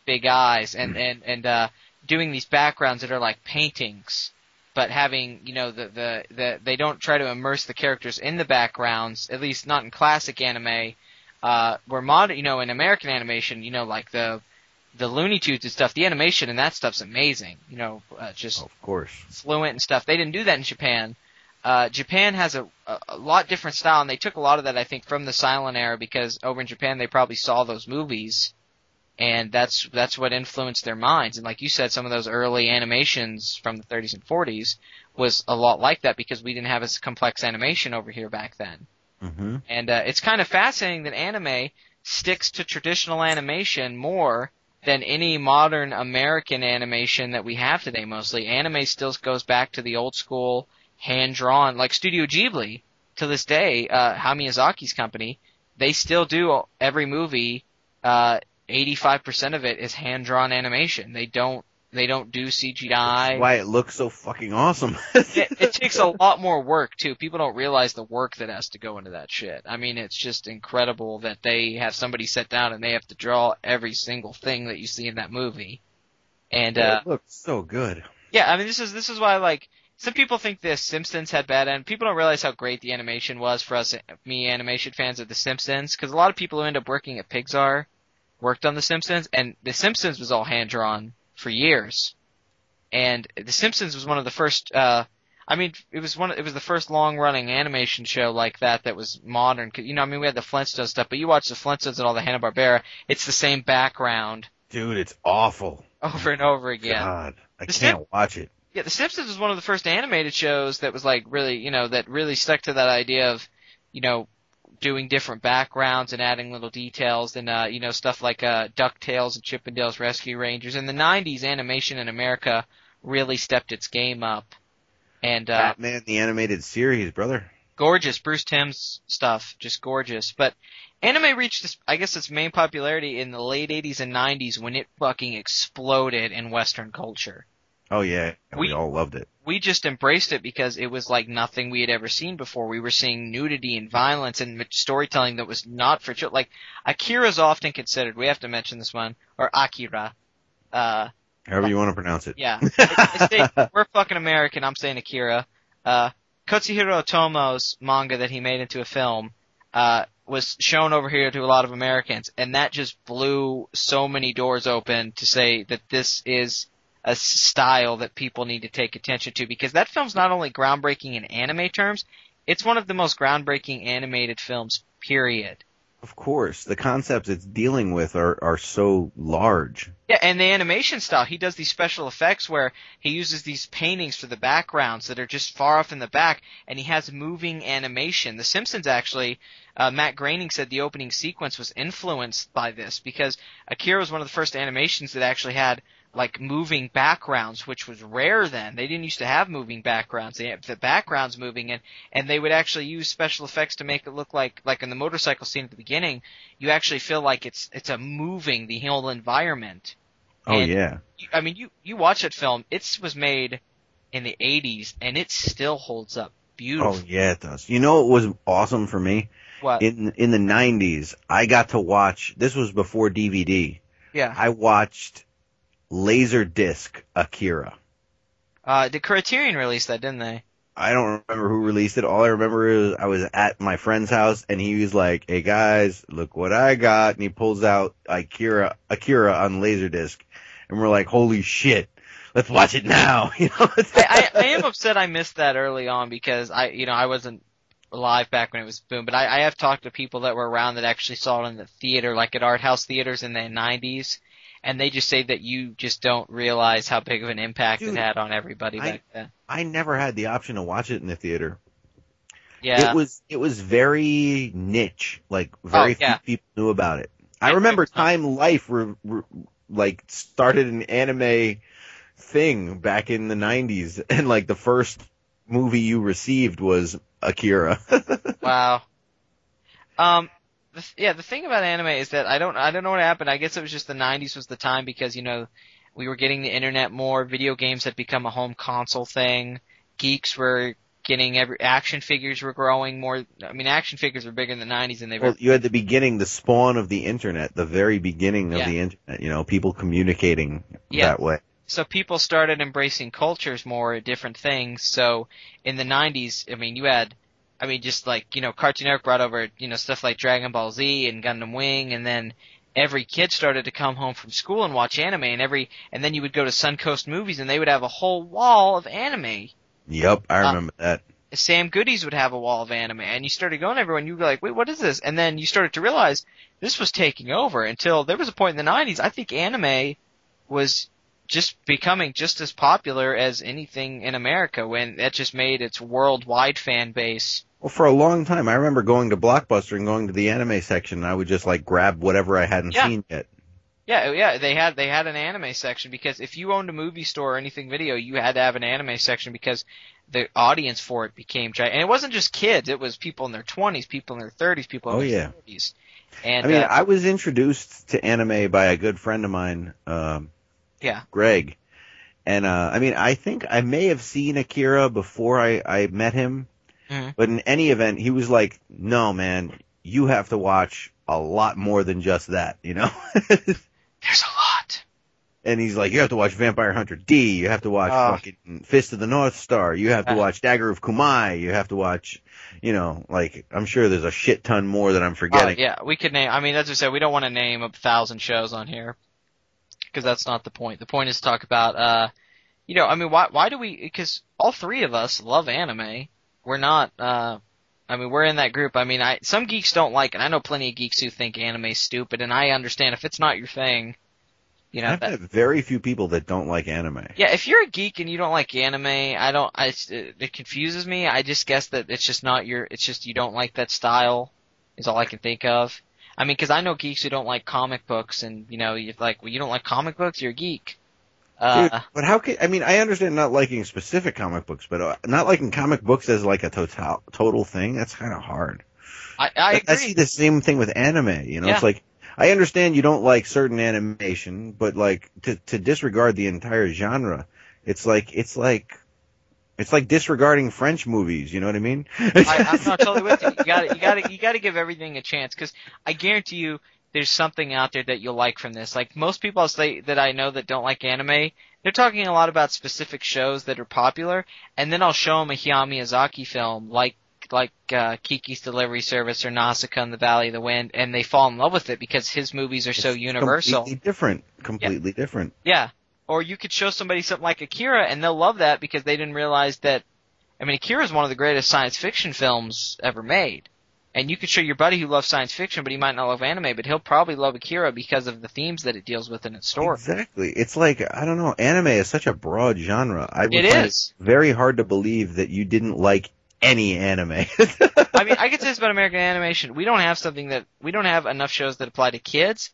Big eyes, and doing these backgrounds that are like paintings, but having, you know, they don't try to immerse the characters in the backgrounds, at least not in classic anime, where modern, you know, in American animation, you know, like the Looney Tunes and stuff, the animation and that stuff's amazing, you know, just of course fluent and stuff. They didn't do that in Japan. Japan has a lot different style, and they took a lot of that, I think, from the silent era, because over in Japan they probably saw those movies. And that's what influenced their minds. And like you said, some of those early animations from the 30s and 40s was a lot like that, because we didn't have as complex animation over here back then. Mm-hmm. And it's kind of fascinating that anime sticks to traditional animation more than any modern American animation that we have today mostly. Anime still goes back to the old school, hand-drawn, like Studio Ghibli. To this day, Hayao Miyazaki's company, they still do every movie, 85% of it is hand-drawn animation. They don't do CGI. That's why it looks so fucking awesome. It takes a lot more work, too. People don't realize the work that has to go into that shit. I mean, it's just incredible that they have somebody sit down and they have to draw every single thing that you see in that movie. And it looks so good. Yeah, I mean, this is why, like, some people think The Simpsons had bad, and people don't realize how great the animation was for us, me animation fans of The Simpsons, because a lot of people who end up working at Pixar worked on The Simpsons, and The Simpsons was all hand-drawn for years. And The Simpsons was one of the first, it was the first long-running animation show like that was modern. You know, I mean, we had the Flintstones stuff, but you watch the Flintstones and all the Hanna-Barbera, it's the same background. Dude, it's awful. Over and over again. God, I can't watch it. Yeah, The Simpsons was one of the first animated shows that was like really, you know, that really stuck to that idea of, you know, doing different backgrounds and adding little details, and you know, stuff like DuckTales and Chippendales Rescue Rangers. In the 90s, animation in America really stepped its game up. And Batman the animated series, brother. Gorgeous. Bruce Timm's stuff, just gorgeous. But anime reached, its main popularity in the late 80s and 90s when it fucking exploded in Western culture. Oh yeah, we all loved it. We just embraced it because it was like nothing we had ever seen before. We were seeing nudity and violence and storytelling that was not for children. Like, Akira's often considered, we have to mention this one, or Akira. However you want to pronounce it. Yeah. We're fucking American, I'm saying Akira. Katsuhiro Otomo's manga that he made into a film, was shown over here to a lot of Americans, and that just blew so many doors open to say that this is a style that people need to take attention to, because that film's not only groundbreaking in anime terms, it's one of the most groundbreaking animated films, period. Of course. The concepts it's dealing with are so large. Yeah, and the animation style, he does these special effects where he uses these paintings for the backgrounds that are just far off in the back, and he has moving animation. The Simpsons actually, Matt Groening said the opening sequence was influenced by this, because Akira was one of the first animations that actually had like moving backgrounds, which was rare then. They didn't used to have moving backgrounds. They had the backgrounds moving, and they would actually use special effects to make it look like in the motorcycle scene at the beginning, you actually feel like it's a moving, the whole environment. Oh, and, yeah. I mean, you watch that film, it was made in the 80s, and it still holds up beautiful. Oh, yeah, it does. You know what was awesome for me? What? In the 90s, I got to watch, this was before DVD. Yeah. I watched Laserdisc Akira. The Criterion released that, didn't they? I don't remember who released it. All I remember is I was at my friend's house and he was like, "Hey guys, look what I got." And he pulls out Akira on Laserdisc. And we're like, "Holy shit. Let's watch it now." You know? I am upset I missed that early on because I wasn't alive back when it was boom, but I have talked to people that were around that actually saw it in the theater, like at art house theaters in the 90s. And they just say that you just don't realize how big of an impact it had on everybody back then. I never had the option to watch it in the theater. Yeah. It was very niche. Like, very few people knew about it. I remember Time Life like started an anime thing back in the 90s, and like the first movie you received was Akira. Wow. The thing about anime is that I don't know what happened. I guess it was just the 90s was the time because, we were getting the internet more. Video games had become a home console thing. Geeks were getting action figures were growing more. I mean, action figures were bigger in the 90s than they were. Well, you had the spawn of the internet, the very beginning of the internet, people communicating that way. So people started embracing cultures more, different things. So in the 90s, just like, Cartoon Network brought over, stuff like Dragon Ball Z and Gundam Wing, and then every kid started to come home from school and watch anime, and then you would go to Suncoast Movies and they would have a whole wall of anime. Yep, I remember that. Sam Goodies would have a wall of anime, and you started going everywhere, and you were like, wait, what is this? And then you started to realize this was taking over until there was a point in the 90s, I think anime was just becoming just as popular as anything in America when that just made its worldwide fan base. Well, for a long time, I remember going to Blockbuster and going to the anime section, and I would just like grab whatever I hadn't seen yet. Yeah, they had an anime section because if you owned a movie store or anything video, you had to have an anime section because the audience for it became giant. And it wasn't just kids; it was people in their 20s, people in their 30s, people in their 40s. And I was introduced to anime by a good friend of mine, Greg. And I think I may have seen Akira before I met him. Mm-hmm. But in any event, he was like, "No, man, you have to watch a lot more than just that, There's a lot. And he's like, you have to watch Vampire Hunter D, you have to watch fucking Fist of the North Star, you have to watch Dagger of Kumai, you have to watch, I'm sure there's a shit ton more that I'm forgetting. Yeah, we could name, as I said, we don't want to name 1,000 shows on here, because that's not the point. The point is to talk about, why do we, because all three of us love anime. We're not, we're in that group. Some geeks don't like it. I know plenty of geeks who think anime's stupid, and I understand if it's not your thing, I've met very few people that don't like anime. Yeah, if you're a geek and you don't like anime, it confuses me. I just guess that it's just you don't like that style, is all I can think of. Because I know geeks who don't like comic books, and, you don't like comic books, you're a geek. Dude, but how can, I mean, I understand not liking specific comic books, but not liking comic books as like a total thing, that's kind of hard. I agree. I see the same thing with anime, you know, Yeah. It's like, I understand you don't like certain animation, but like, to disregard the entire genre, it's like disregarding French movies, you know what I mean? I'm not totally with you. You gotta give everything a chance, because I guarantee you there's something out there that you'll like from this. Like, most people that I know that don't like anime, they're talking a lot about specific shows that are popular, and then I'll show them a Hayao Miyazaki film like Kiki's Delivery Service or Nausicaa in the Valley of the Wind, and they fall in love with it because his movies are so universal. Completely different. Yeah. Or you could show somebody something like Akira, and they'll love that because they didn't realize that. I mean, Akira is one of the greatest science fiction films ever made. And you could show your buddy who loves science fiction, but he might not love anime, but he'll probably love Akira because of the themes that it deals with in its story. Exactly. It's like, I don't know, anime is such a broad genre. It is. Very hard to believe that you didn't like any anime. I mean, I could say this about American animation. We don't have enough shows that apply to kids,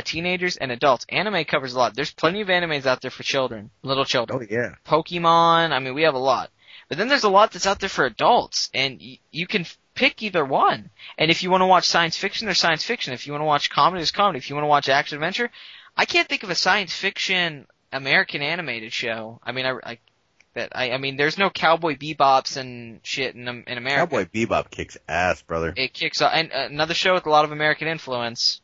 teenagers, and adults. Anime covers a lot. There's plenty of animes out there for children, little children. Oh, yeah. Pokemon, I mean, we have a lot. But then there's a lot that's out there for adults, and you can pick either one. And if you want to watch science fiction, there's science fiction. If you want to watch comedy, there's comedy. If you want to watch action adventure, I can't think of a science fiction American animated show. I mean, I mean, there's no Cowboy Bebops and shit in America. Cowboy Bebop kicks ass, brother. It kicks off, and another show with a lot of American influence,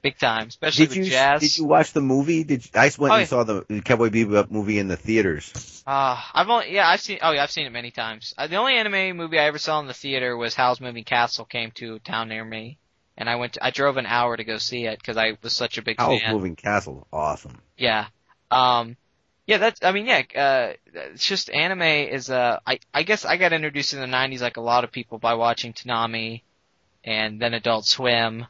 big time, especially with jazz. Did you watch the movie? I went and saw the Cowboy Bebop movie in the theaters. I've seen it many times. The only anime movie I ever saw in the theater was Howl's Moving Castle came to a town near me, and I drove an hour to go see it because I was such a big fan. Howl's Moving Castle, awesome. Yeah. It's just anime is, I guess I got introduced in the 90s like a lot of people by watching Toonami and then Adult Swim,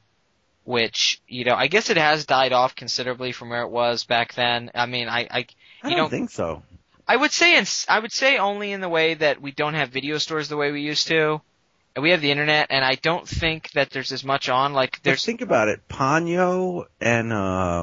which, you know, I guess it has died off considerably from where it was back then. I mean, I don't think so. I would say only in the way that we don't have video stores the way we used to. And we have the internet, and I don't think that there's as much on. Like, there's. Think about it. Ponyo and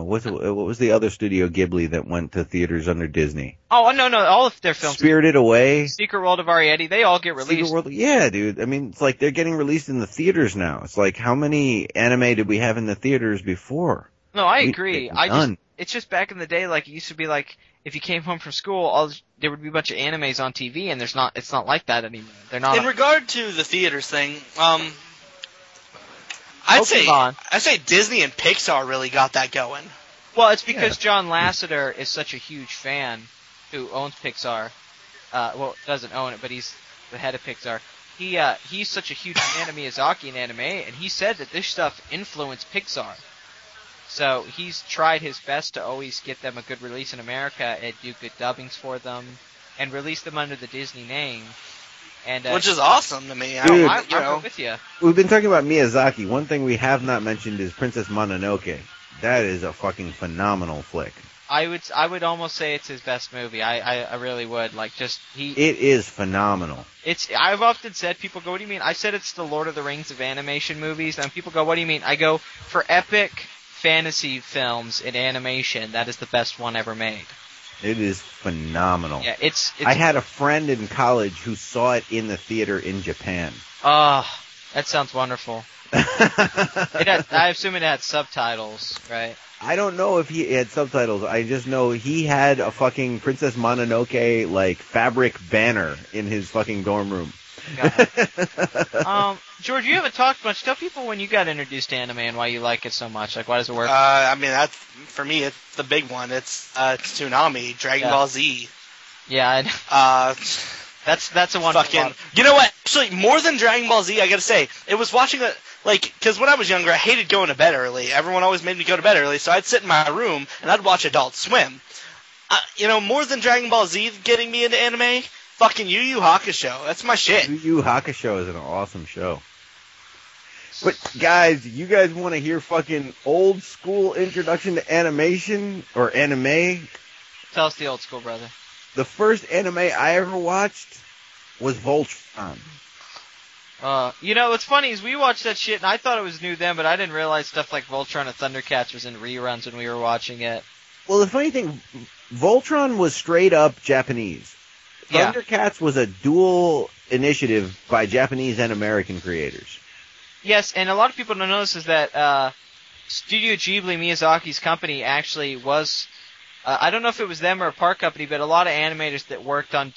what was the other Studio Ghibli that went to theaters under Disney? Oh no, all of their films. Spirited Away, Secret World of Arietti, they all get released. Yeah, dude. I mean, it's like they're getting released in the theaters now. It's like, how many anime did we have in the theaters before? No, I agree. It's just back in the day, like, it used to be like, if you came home from school, there would be a bunch of animes on TV, and it's not like that anymore. They're not. In regard to the theaters thing, I'd say Disney and Pixar really got that going. Well, it's because John Lasseter is such a huge fan, who owns Pixar. Doesn't own it, but he's the head of Pixar. He's such a huge fan of Miyazaki and anime, and he said that this stuff influenced Pixar. So he's tried his best to always get them a good release in America and do good dubbings for them and release them under the Disney name. And which is awesome to me. Dude, I'm with you. We've been talking about Miyazaki. One thing we have not mentioned is Princess Mononoke. That is a fucking phenomenal flick. I would almost say it's his best movie. I really would. Like, it is phenomenal. I've often said, people go, what do you mean? I said it's the Lord of the Rings of animation movies, and people go, what do you mean? I go, for epic fantasy films in animation, that is the best one ever made. It is phenomenal. Yeah, it's I had a friend in college who saw it in the theater in Japan. Oh, that sounds wonderful. I assume it had subtitles, right? I don't know if he had subtitles. I just know he had a fucking Princess Mononoke, like, fabric banner in his fucking dorm room. George, you haven't talked much. Tell people when you got introduced to anime and why you like it so much. Like, why does it work? I mean, for me, it's the big one. It's Toonami, Dragon Ball Z. Yeah, that's a wonderful one. You know what? Actually, more than Dragon Ball Z, I gotta say, it was watching because when I was younger, I hated going to bed early. Everyone always made me go to bed early, so I'd sit in my room and I'd watch Adult Swim. More than Dragon Ball Z getting me into anime, fucking Yu Yu Hakusho. That's my shit. Yu Yu Hakusho is an awesome show. But guys, you guys want to hear fucking old school introduction to animation or anime? Tell us the old school, brother. The first anime I ever watched was Voltron. What's funny is we watched that shit and I thought it was new then, but I didn't realize stuff like Voltron and Thundercats was in reruns when we were watching it. Well, the funny thing, Voltron was straight up Japanese. Yeah. Thundercats was a dual initiative by Japanese and American creators. Yes, and a lot of people don't know this is that Studio Ghibli, Miyazaki's company, actually was. I don't know if it was them or a part company, but a lot of animators that worked on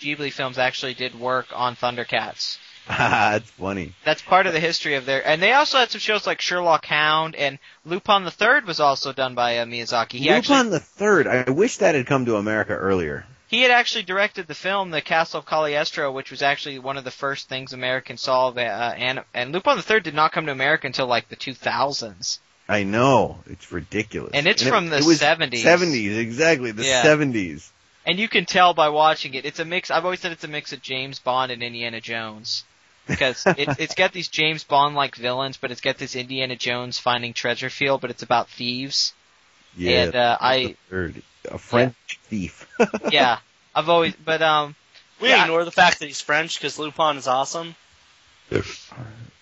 Ghibli films actually did work on Thundercats. That's funny. That's part of the history of their. And they also had some shows like Sherlock Hound, and Lupin the Third was also done by Miyazaki. Lupin the Third. I wish that had come to America earlier. He had actually directed the film, The Castle of Cagliostro, which was actually one of the first things Americans saw. And Lupin the Third did not come to America until like the 2000s. I know. It's ridiculous. And it's from the 70s. 70s, exactly. The 70s. And you can tell by watching it. It's a mix. I've always said it's a mix of James Bond and Indiana Jones. Because it's got these James Bond-like villains, but it's got this Indiana Jones finding treasure feel, but it's about thieves. Yeah, and a French thief. Yeah, I've always, but we ignore the fact that he's French because Lupin is awesome.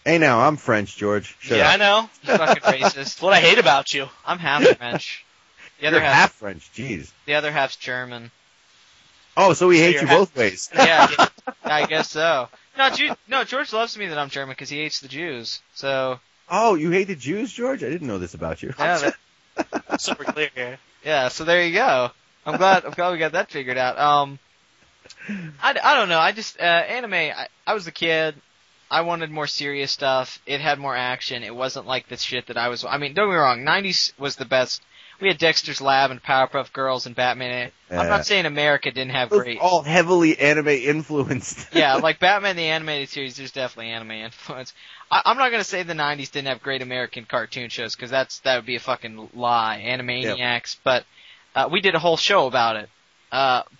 Hey, now I'm French, George. Shut up. I know. You're fucking racist. That's what I hate about you. I'm half French. You're half French. Jeez. The other half's German. Oh, so we hate you both ways. Yeah, I guess so. No, George loves me that I'm German because he hates the Jews. So. Oh, you hate the Jews, George? I didn't know this about you. Yeah, super clear here. Yeah, so there you go. I'm glad we got that figured out. I don't know. I just anime. I was a kid. I wanted more serious stuff. It had more action. It wasn't like the shit that I was. I mean, don't get me wrong. 90s was the best. We had Dexter's Lab and Powerpuff Girls and Batman. I'm not saying America didn't have great. All heavily anime influenced. Yeah, like Batman the Animated Series, there's definitely anime influence. I'm not going to say the 90s didn't have great American cartoon shows, because that would be a fucking lie. Animaniacs, yep. But we did a whole show about it.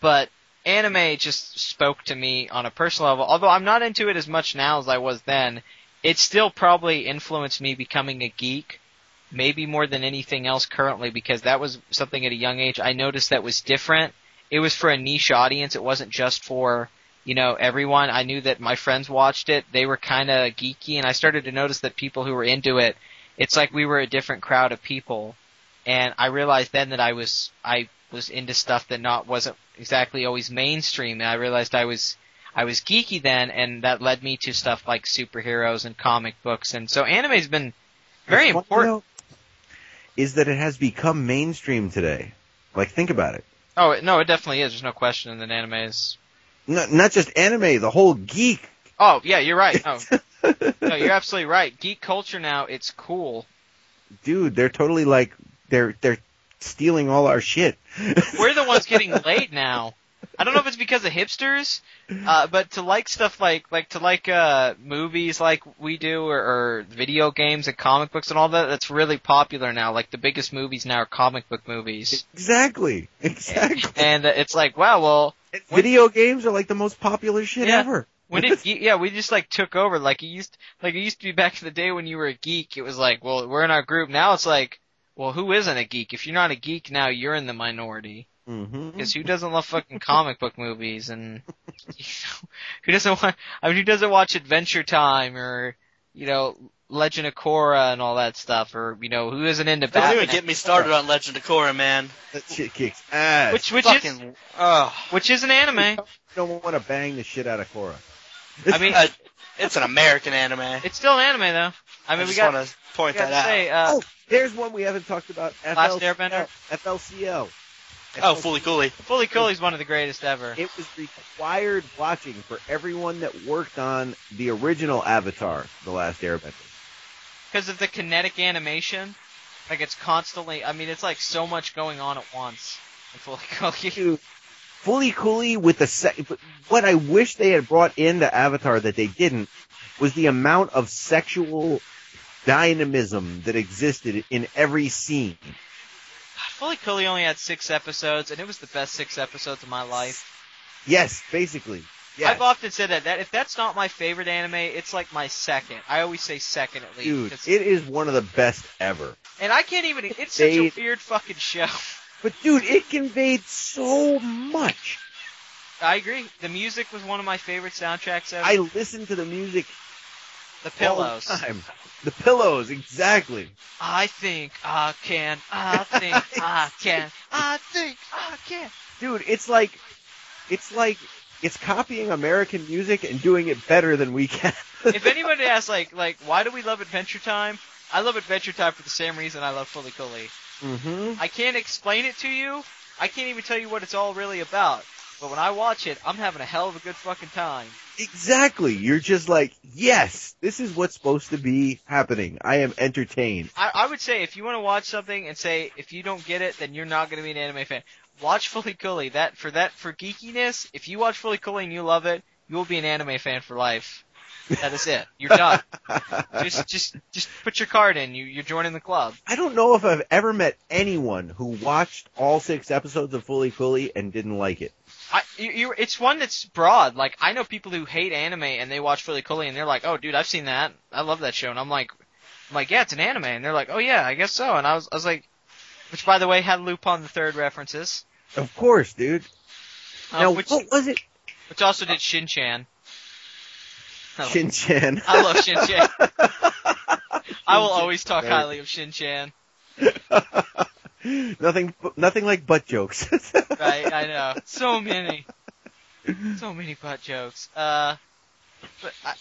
But anime just spoke to me on a personal level. Although I'm not into it as much now as I was then, it still probably influenced me becoming a geek. Maybe more than anything else currently, because that was something at a young age I noticed that was different. It was for a niche audience. It wasn't just for, everyone. I knew that my friends watched it. They were kind of geeky, and I started to notice that people who were into it, it's like we were a different crowd of people. And I realized then that I was into stuff that wasn't exactly always mainstream, and I realized I was geeky then, and that led me to stuff like superheroes and comic books. And so anime's been very important. Is that it has become mainstream today. Like, think about it. Oh, no, it definitely is. There's no question that anime is... No, not just anime, the whole geek. Oh, yeah, you're right. No, you're absolutely right. Geek culture now, it's cool. Dude, they're totally like... They're stealing all our shit. We're the ones getting laid now. I don't know if it's because of hipsters, but to like stuff like movies like we do, or video games and comic books and all that, that's really popular now. Like, the biggest movies now are comic book movies. Exactly. And it's like, wow, well... Video games are like the most popular shit ever. We just like took over. Like it used to be back in the day when you were a geek. It was like, well, we're in our group. Now it's like, well, who isn't a geek? If you're not a geek now, you're in the minority. Because who doesn't love fucking comic book movies? And who doesn't watch Adventure Time or Legend of Korra and all that stuff? Or who isn't into Batman? Don't even get me started on Legend of Korra, man. That shit kicks ass. Which is an anime. I don't want to bang the shit out of Korra. I mean, it's an American anime. It's still an anime though. I mean, we got to point that out. There's one we haven't talked about. Last Airbender. FLCL. Oh, Fooly Cooly. Fooly Cooly is one of the greatest ever. It was required watching for everyone that worked on the original Avatar, The Last Airbender. Because of the kinetic animation. Like, it's constantly... I mean, it's like so much going on at once in Fooly Cooly. Dude, Fooly Cooly with what I wish they had brought into Avatar that they didn't was the amount of sexual dynamism that existed in every scene. Fooly Cooly only had 6 episodes, and it was the best 6 episodes of my life. Yes, basically. Yes. I've often said that if that's not my favorite anime, it's like my second. I always say second at least. Dude, it is one of the best ever. And I can't even... It's such a weird fucking show. But dude, it conveyed so much. I agree. The music was one of my favorite soundtracks ever. I listened to the music The pillows. All the time. The pillows, exactly. I think I can. I think I can. I think I can. Dude, it's like it's copying American music and doing it better than we can. If anybody asks, like, why do we love Adventure Time? I love Adventure Time for the same reason I love Fully Cooley. Mm-hmm. I can't explain it to you. I can't even tell you what it's all really about. But when I watch it, I'm having a hell of a good fucking time. Exactly. You're just like, yes, this is what's supposed to be happening. I am entertained. I would say if you want to watch something and say if you don't get it, then you're not going to be an anime fan. Watch Fully Cooley. For geekiness, if you watch Fully Cooley and you love it, you will be an anime fan for life. That is it. You're done. just put your card in. You're joining the club. I don't know if I've ever met anyone who watched all 6 episodes of Fully Cooley and didn't like it. It's one that's broad. Like, I know people who hate anime and they watch Fully Cooley and they're like, oh, dude, I've seen that. I love that show. And I'm like, yeah, it's an anime. And they're like, oh, yeah, I guess so. And I was like, which, by the way, had Lupin the Third references. Of course, dude. Now, what was it? Which also did Shin-Chan. Shin-Chan. I love Shin-Chan. I will always talk highly of Shin-Chan. Nothing like butt jokes. Right, I know. So many butt jokes. But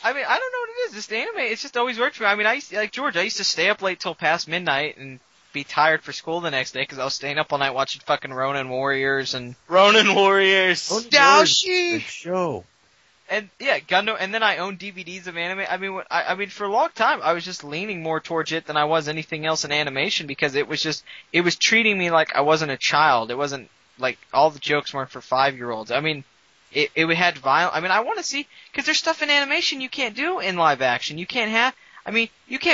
I mean, I don't know what it is. This anime, it's just always worked for me. I mean, like George, I used to stay up late till past midnight and be tired for school the next day because I was staying up all night watching fucking Ronin Warriors and Ronin Warriors. Daoshi. Good show. And yeah, Gundam, and then I own DVDs of anime. I mean, for a long time, I was just leaning more towards it than I was anything else in animation because it was treating me like I wasn't a child. It wasn't like all the jokes weren't for 5-year-olds. I mean, it had violence. I mean, I want to see because there's stuff in animation you can't do in live action. You can't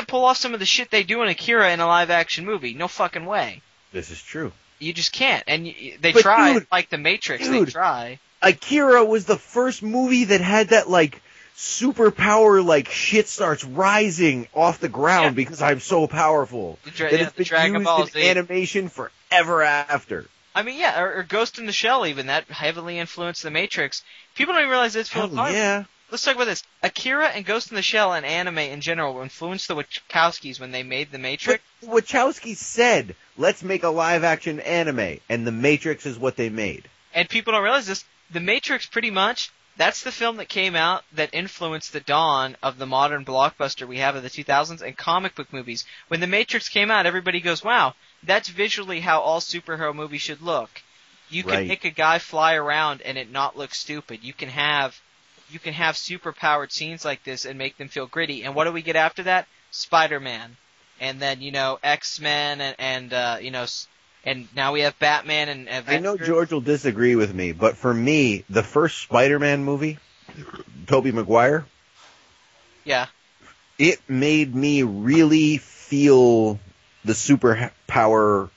pull off some of the shit they do in Akira in a live action movie. No fucking way. This is true. You just can't. And they But try, dude, like The Matrix. dude, they try. Akira was the first movie that had that, like, superpower, like, shit starts rising off the ground because I'm so powerful. That it's been Dragon used Ball in Z. animation forever after. I mean, yeah, or Ghost in the Shell even, that heavily influenced The Matrix. People don't even realize it's Hell Philip yeah. Let's talk about this. Akira and Ghost in the Shell and anime in general influenced the Wachowskis when they made The Matrix. But Wachowski said, let's make a live-action anime, and The Matrix is what they made. And people don't realize this. The Matrix, pretty much, that's the film that came out that influenced the dawn of the modern blockbuster we have of the 2000s and comic book movies. When The Matrix came out, everybody goes, wow, that's visually how all superhero movies should look. You can make a guy fly around and it not look stupid. You can have super-powered scenes like this and make them feel gritty. And what do we get after that? Spider-Man. And then, X-Men and and now we have Batman and Avengers. I know George will disagree with me, but for me, the first Spider-Man movie, Tobey Maguire, yeah, it made me really feel the superpower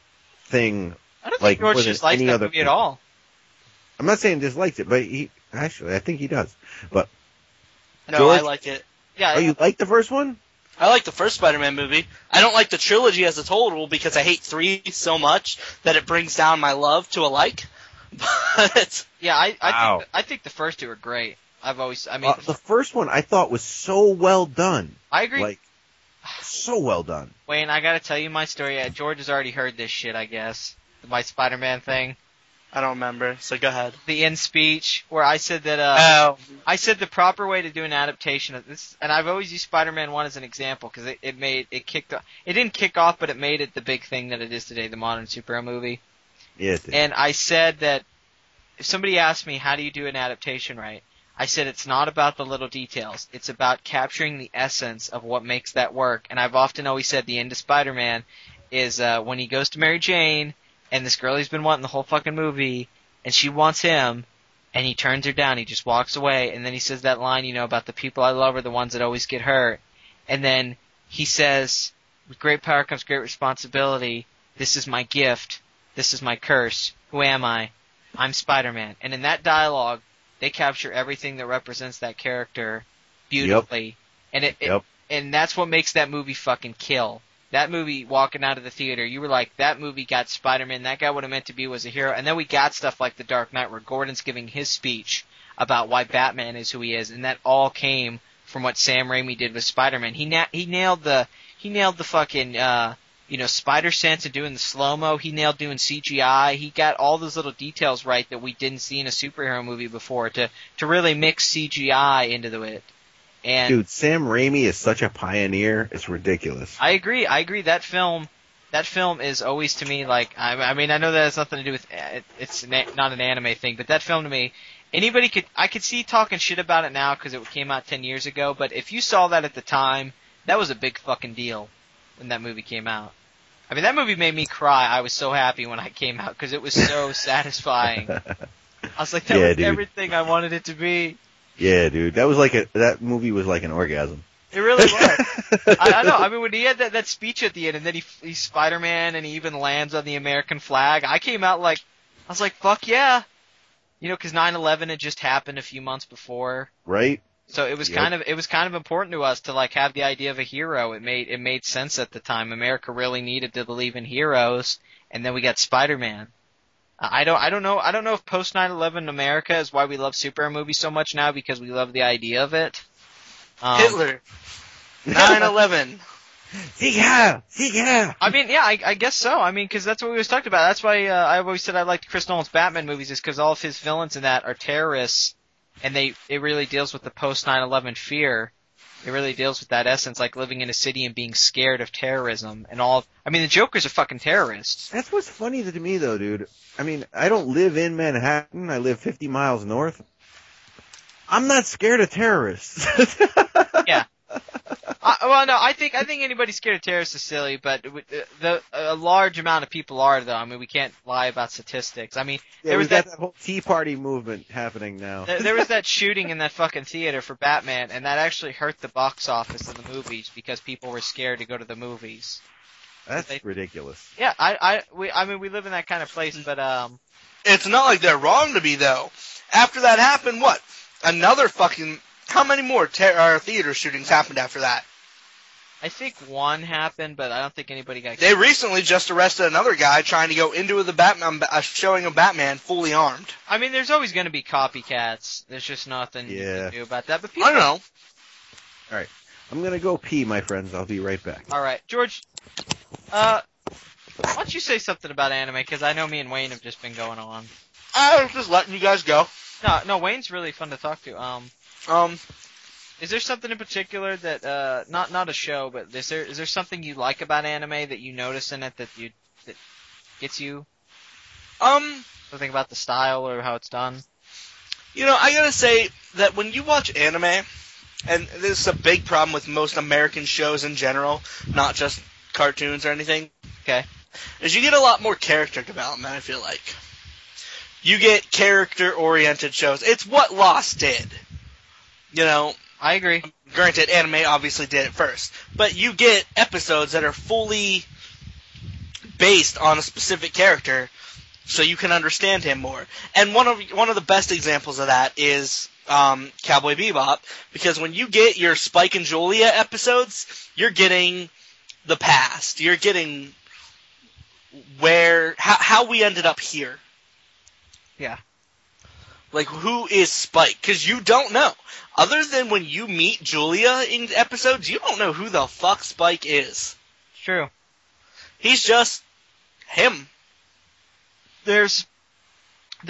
thing. I don't think George dislikes that movie at all. I'm not saying dislikes it, but I think he does. But No, George, I like it. Yeah, you like the first one? I like the first Spider-Man movie. I don't like the trilogy as a total because I hate 3 so much that it brings down my love to a like. But yeah, I think the first two are great. The first one I thought was so well done. I agree. Like, so well done. Wayne, I gotta tell you my story. George has already heard this shit, I guess. My Spider-Man thing. I don't remember, so go ahead. The end speech where I said that I said the proper way to do an adaptation of this, and I've always used Spider-Man 1 as an example because it kicked off. It didn't kick off, but it made it the big thing that it is today, the modern superhero movie. Yeah, it did. And I said that if somebody asked me how do you do an adaptation right, I said it's not about the little details. It's about capturing the essence of what makes that work. And I've often always said the end of Spider-Man is when he goes to Mary Jane. And this girl he's been wanting the whole fucking movie, and she wants him, and he turns her down. He just walks away, and then he says that line, about the people I love are the ones that always get hurt. And then he says, with great power comes great responsibility. This is my gift. This is my curse. Who am I? I'm Spider-Man. And in that dialogue, they capture everything that represents that character beautifully. Yep. And and that's what makes that movie fucking kill. That movie, walking out of the theater, you were like, that movie got Spider-Man, that guy what it meant to be was a hero. And then we got stuff like The Dark Knight where Gordon's giving his speech about why Batman is who he is, and that all came from what Sam Raimi did with Spider-Man. He nailed the fucking spider sense and doing the slow-mo. He nailed doing CGI. He got all those little details right that we didn't see in a superhero movie before to really mix CGI into it. And dude, Sam Raimi is such a pioneer. It's ridiculous. I agree. That film is always to me like, I mean, I know that has nothing to do with, it's not an anime thing, but that film to me, I could see talking shit about it now because it came out 10 years ago, but if you saw that at the time, that was a big fucking deal when that movie came out. I mean, that movie made me cry. I was so happy when it came out because it was so satisfying. I was like, that was everything I wanted it to be. Yeah, dude, that movie was like an orgasm. It really was. I know. I mean, when he had that speech at the end, and then he's Spider-Man, and he even lands on the American flag, I came out like, I was like, fuck yeah. You know, because 9/11 had just happened a few months before. Right. So it was kind of important to us to like have the idea of a hero. It made sense at the time. America really needed to believe in heroes, and then we got Spider-Man. I don't know if post 9/11 America is why we love superhero movies so much now because we love the idea of it. Hitler. 9/11. Sieg Heil! I mean, yeah, I guess so. I mean, because that's what we always talked about. That's why I always said I liked Chris Nolan's Batman movies is because all of his villains in that are terrorists, and it really deals with the post 9/11 fear. It really deals with that essence, like living in a city and being scared of terrorism and all. I mean, the Joker's a fucking terrorist. That's what's funny to me, though, dude. I mean, I don't live in Manhattan. I live 50 miles north. I'm not scared of terrorists. Yeah. Well, no, I think anybody scared of terrorists is silly, but a large amount of people are, though. I mean, we can't lie about statistics. I mean, there was that whole Tea Party movement happening now. There was that shooting in that fucking theater for Batman, and that actually hurt the box office of the movies because people were scared to go to the movies. That's ridiculous. Yeah, I mean, we live in that kind of place, but it's not like they're wrong to be though. After that happened, what? Another fucking. How many more theater shootings happened after that? I think one happened, but I don't think anybody got killed. They recently just arrested another guy trying to go into the Batman, showing of Batman fully armed. I mean, there's always going to be copycats. There's just nothing you can do about that. But people, I don't know. All right, I'm gonna go pee, my friends. I'll be right back. All right, George. Why don't you say something about anime? Because I know me and Wayne have just been going on. I was just letting you guys go. No, Wayne's really fun to talk to. Is there something in particular that not a show, but is there something you like about anime that you notice in it that gets you? Something about the style or how it's done? You know, I gotta say that when you watch anime, and this is a big problem with most American shows in general, not just cartoons or anything. Okay. Is you get a lot more character development, I feel like. You get character-oriented shows. It's what Lost did. You know, I agree. Granted, anime obviously did it first, but you get episodes that are fully based on a specific character, so you can understand him more. And one of the best examples of that is Cowboy Bebop, because when you get your Spike and Julia episodes, you're getting the past. You're getting how we ended up here. Yeah. Like, who is Spike? Because you don't know. Other than when you meet Julia in episodes, you don't know who the fuck Spike is. It's true. He's just him. There's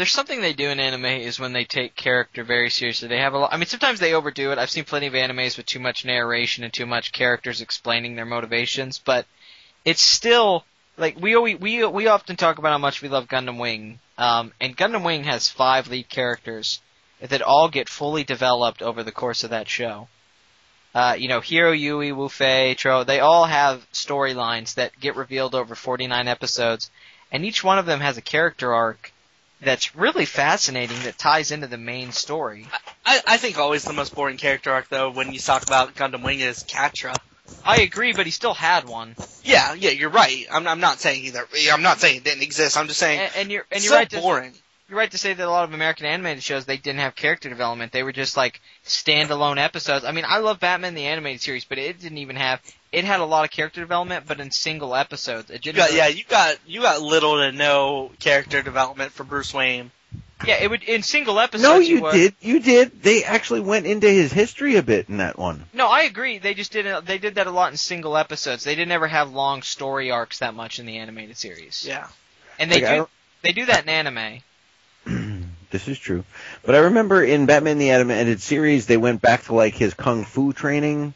something they do in anime is when they take character very seriously. They have a lot. I mean, sometimes they overdo it. I've seen plenty of animes with too much narration and too much characters explaining their motivations, but it's still like we often talk about how much we love Gundam Wing. And Gundam Wing has 5 lead characters that all get fully developed over the course of that show. Hiro, Yui, Wu Fei, Tro, they all have storylines that get revealed over 49 episodes, and each one of them has a character arc that's really fascinating that ties into the main story. I think always the most boring character arc, though, when you talk about Gundam Wing is Catra. I agree, but he still had one. Yeah, you're right. I'm not saying I'm not saying it didn't exist. I'm just saying and you're so right. Boring. You're right to say that a lot of American animated shows, they didn't have character development. They were just like standalone episodes. I mean, I love Batman the animated series, but it didn't even have. It had a lot of character development, but in single episodes. It didn't. You got little to no character development for Bruce Wayne. Yeah, it would in single episodes. No, you you would. did. You did. They actually went into his history a bit in that one. No, I agree. They just didn't. They did that a lot in single episodes. They didn't ever have long story arcs that much in the animated series. Yeah. And they Like, they do that in anime. This is true. But I remember in Batman the Animated Series, they went back to like his kung fu training,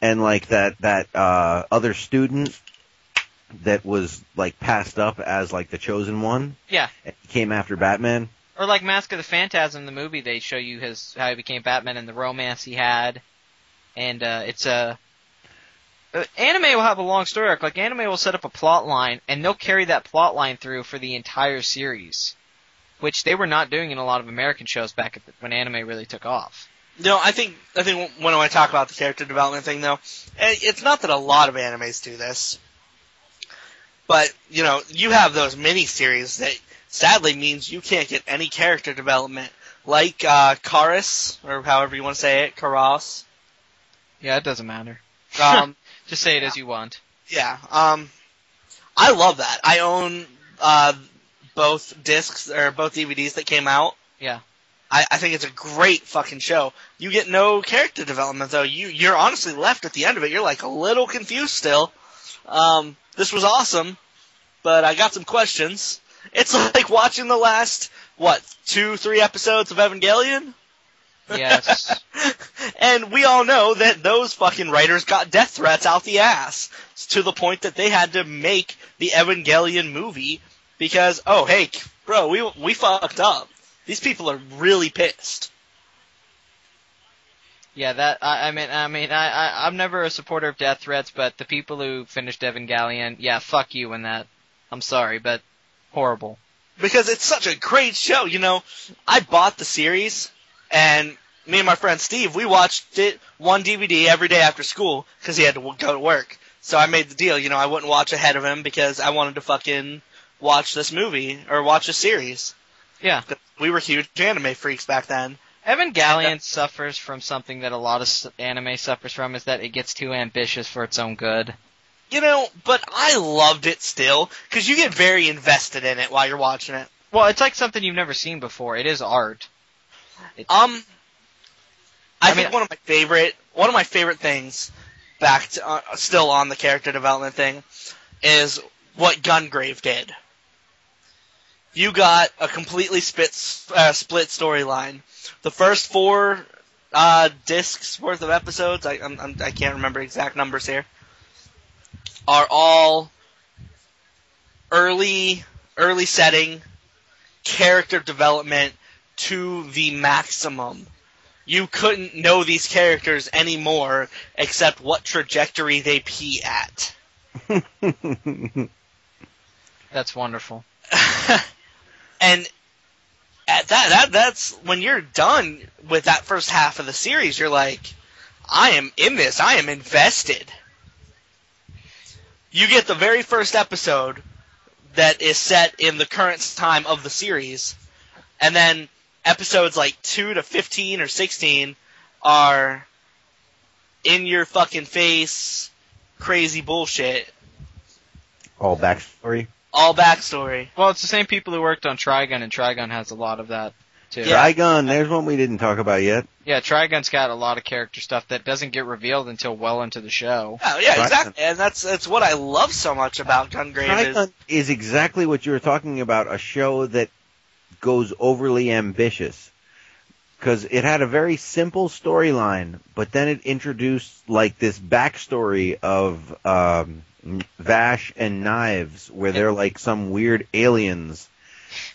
and like that other student that was like passed up as like the chosen one. Yeah. And he came after Batman. Or like Mask of the Phantasm, the movie, they show you how he became Batman and the romance he had. And it's a anime will have a long story arc. Like anime will set up a plot line, and they'll carry that plot line through for the entire series, which they were not doing in a lot of American shows back when anime really took off. No, I think when I talk about the character development thing, though, it's not that a lot of animes do this, but you have those miniseries that sadly means you can't get any character development, like Karas, or however you want to say it, Karas. Yeah, it doesn't matter. Just say it as you want. Yeah. I love that. I own both discs or both DVDs that came out. Yeah. I think it's a great fucking show. You get no character development though. You're honestly left at the end of it. You're like a little confused still. This was awesome, but I got some questions. It's like watching the last 2-3 episodes of Evangelion. Yes. And we all know that those fucking writers got death threats out the ass to the point that they had to make the Evangelion movie because, oh, hey, bro, we fucked up. These people are really pissed. Yeah, I'm never a supporter of death threats, but the people who finished Evangelion, yeah, fuck you in that. I'm sorry, but horrible. Because it's such a great show, I bought the series, and me and my friend Steve, we watched it one DVD every day after school because he had to go to work. So I made the deal, I wouldn't watch ahead of him because I wanted to fucking watch this movie or watch a series. Yeah. We were huge anime freaks back then. Evangelion suffers from something that a lot of anime suffers from, is that it gets too ambitious for its own good. But I loved it still because you get very invested in it while you're watching it. Well, it's like something you've never seen before. It is art. I think one of my favorite things, back to, still on the character development thing, is what Gungrave did. You got a completely split storyline. The first 4 discs worth of episodes, I can't remember exact numbers here, are all early setting, character development to the maximum. You couldn't know these characters anymore except what trajectory they pee at. That's wonderful. And at that's when you're done with that first half of the series, you're like, I am in this. I am invested. You get the very first episode that is set in the current time of the series, and then episodes like 2 to 15 or 16 are in your fucking face, crazy bullshit. All backstory. All backstory. Well, it's the same people who worked on Trigun, and Trigun has a lot of that, too. Trigun, there's one we didn't talk about yet. Yeah, Trigun's got a lot of character stuff that doesn't get revealed until well into the show. Oh, yeah, exactly. And that's what I love so much about Gungrave. Trigun is exactly what you were talking about, a show that goes overly ambitious. Because it had a very simple storyline, but then it introduced, like, this backstory of Vash and Knives, where they're like some weird aliens,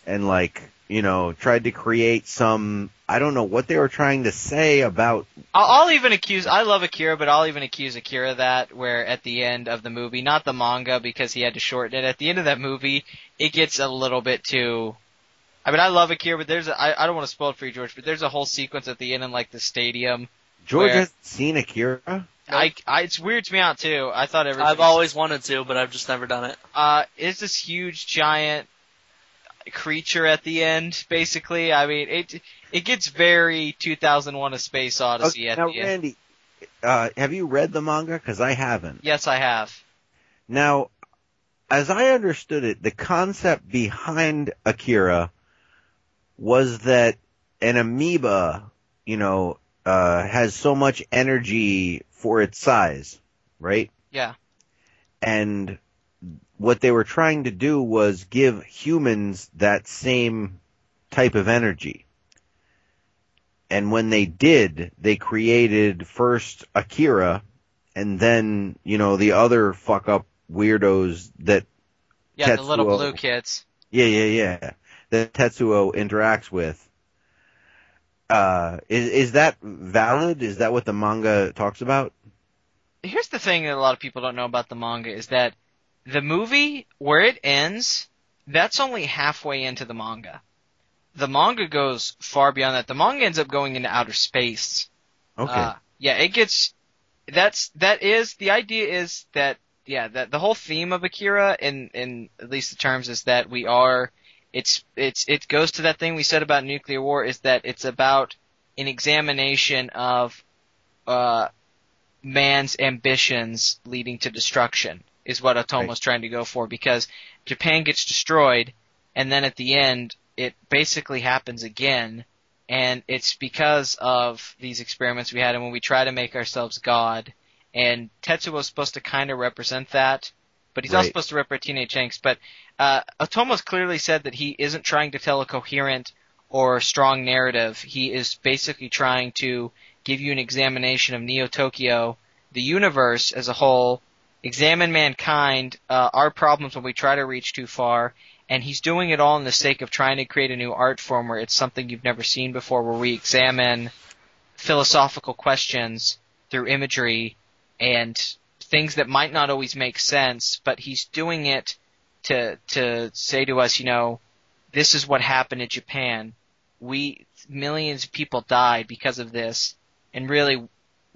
and like, tried to create some, I don't know what they were trying to say about. I love Akira, but I'll even accuse Akira of that, where at the end of the movie, not the manga because he had to shorten it, at the end of that movie, it gets a little bit too, I love Akira, but I don't want to spoil it for you, George, but there's a whole sequence at the end in like the stadium. George has seen Akira? It weirds me out too. I thought I've always wanted to, but I've just never done it. It's this huge giant creature at the end, basically. I mean, it gets very 2001: A Space Odyssey at the end. Randy, have you read the manga? Because I haven't. Yes, I have. Now, as I understood it, the concept behind Akira was that an amoeba, has so much energy for its size, right? Yeah. And what they were trying to do was give humans that same type of energy. And when they did, they created first Akira, and then, the other fuck-up weirdos that Yeah, Tetsuo, the little blue kids. Yeah. That Tetsuo interacts with. Is that valid? Is that what the manga talks about? Here's the thing that a lot of people don't know about the manga is that the movie, where it ends, that's only halfway into the manga. The manga goes far beyond that. The manga ends up going into outer space. Okay. The idea is that the whole theme of Akira in at least the terms is that it goes to that thing we said about nuclear war, is that it's about an examination of man's ambitions leading to destruction, is what Otomo's trying to go for, because Japan gets destroyed, and then at the end, it basically happens again, and it's because of these experiments we had, and when we try to make ourselves God, and Tetsuo's supposed to kind of represent that, but he's also supposed to represent teenage angst, but Otomo's clearly said that he isn't trying to tell a coherent or strong narrative. He is basically trying to give you an examination of Neo-Tokyo, the universe as a whole, examine mankind, our problems when we try to reach too far, and he's doing it all in the sake of trying to create a new art form where it's something you've never seen before, where we examine philosophical questions through imagery and things that might not always make sense, but he's doing it to say to us, this is what happened in Japan. Millions of people died because of this, and really,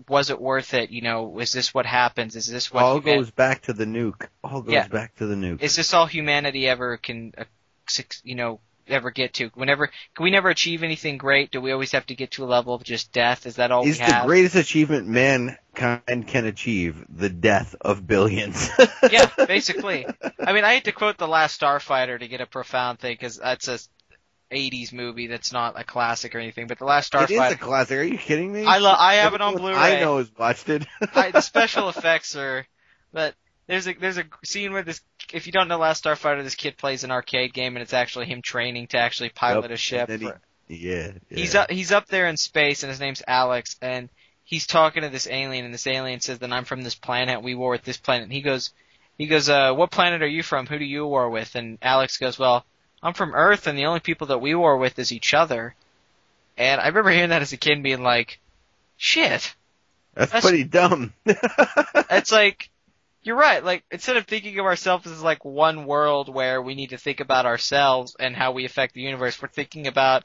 was it worth it? Is this what happens? Is this what goes back to the nuke? All goes back to the nuke. Is this all humanity ever can, ever get to? Can we never achieve anything great? Do we always have to get to a level of just death? Is that all we have? Is the greatest achievement mankind can achieve the death of billions? Yeah, basically. I mean, I hate to quote The Last Starfighter to get a profound thing, because that's a 80s movie that's not a classic or anything, but The Last Starfighter... It is a classic. Are you kidding me? I have it on Blu-ray. I know has watched it. The special effects are... But there's a scene where if you don't know Last Starfighter, this kid plays an arcade game, and it's actually him training to actually pilot a ship. He's up there in space, and his name's Alex, and he's talking to this alien, and this alien says that I'm from this planet, we war with this planet, and he goes, what planet are you from? Who do you war with? And Alex goes, well, I'm from Earth, and the only people that we war with is each other. And I remember hearing that as a kid and being like, shit. That's pretty dumb. It's like, you're right. Like, instead of thinking of ourselves as like one world where we need to think about ourselves and how we affect the universe, we're thinking about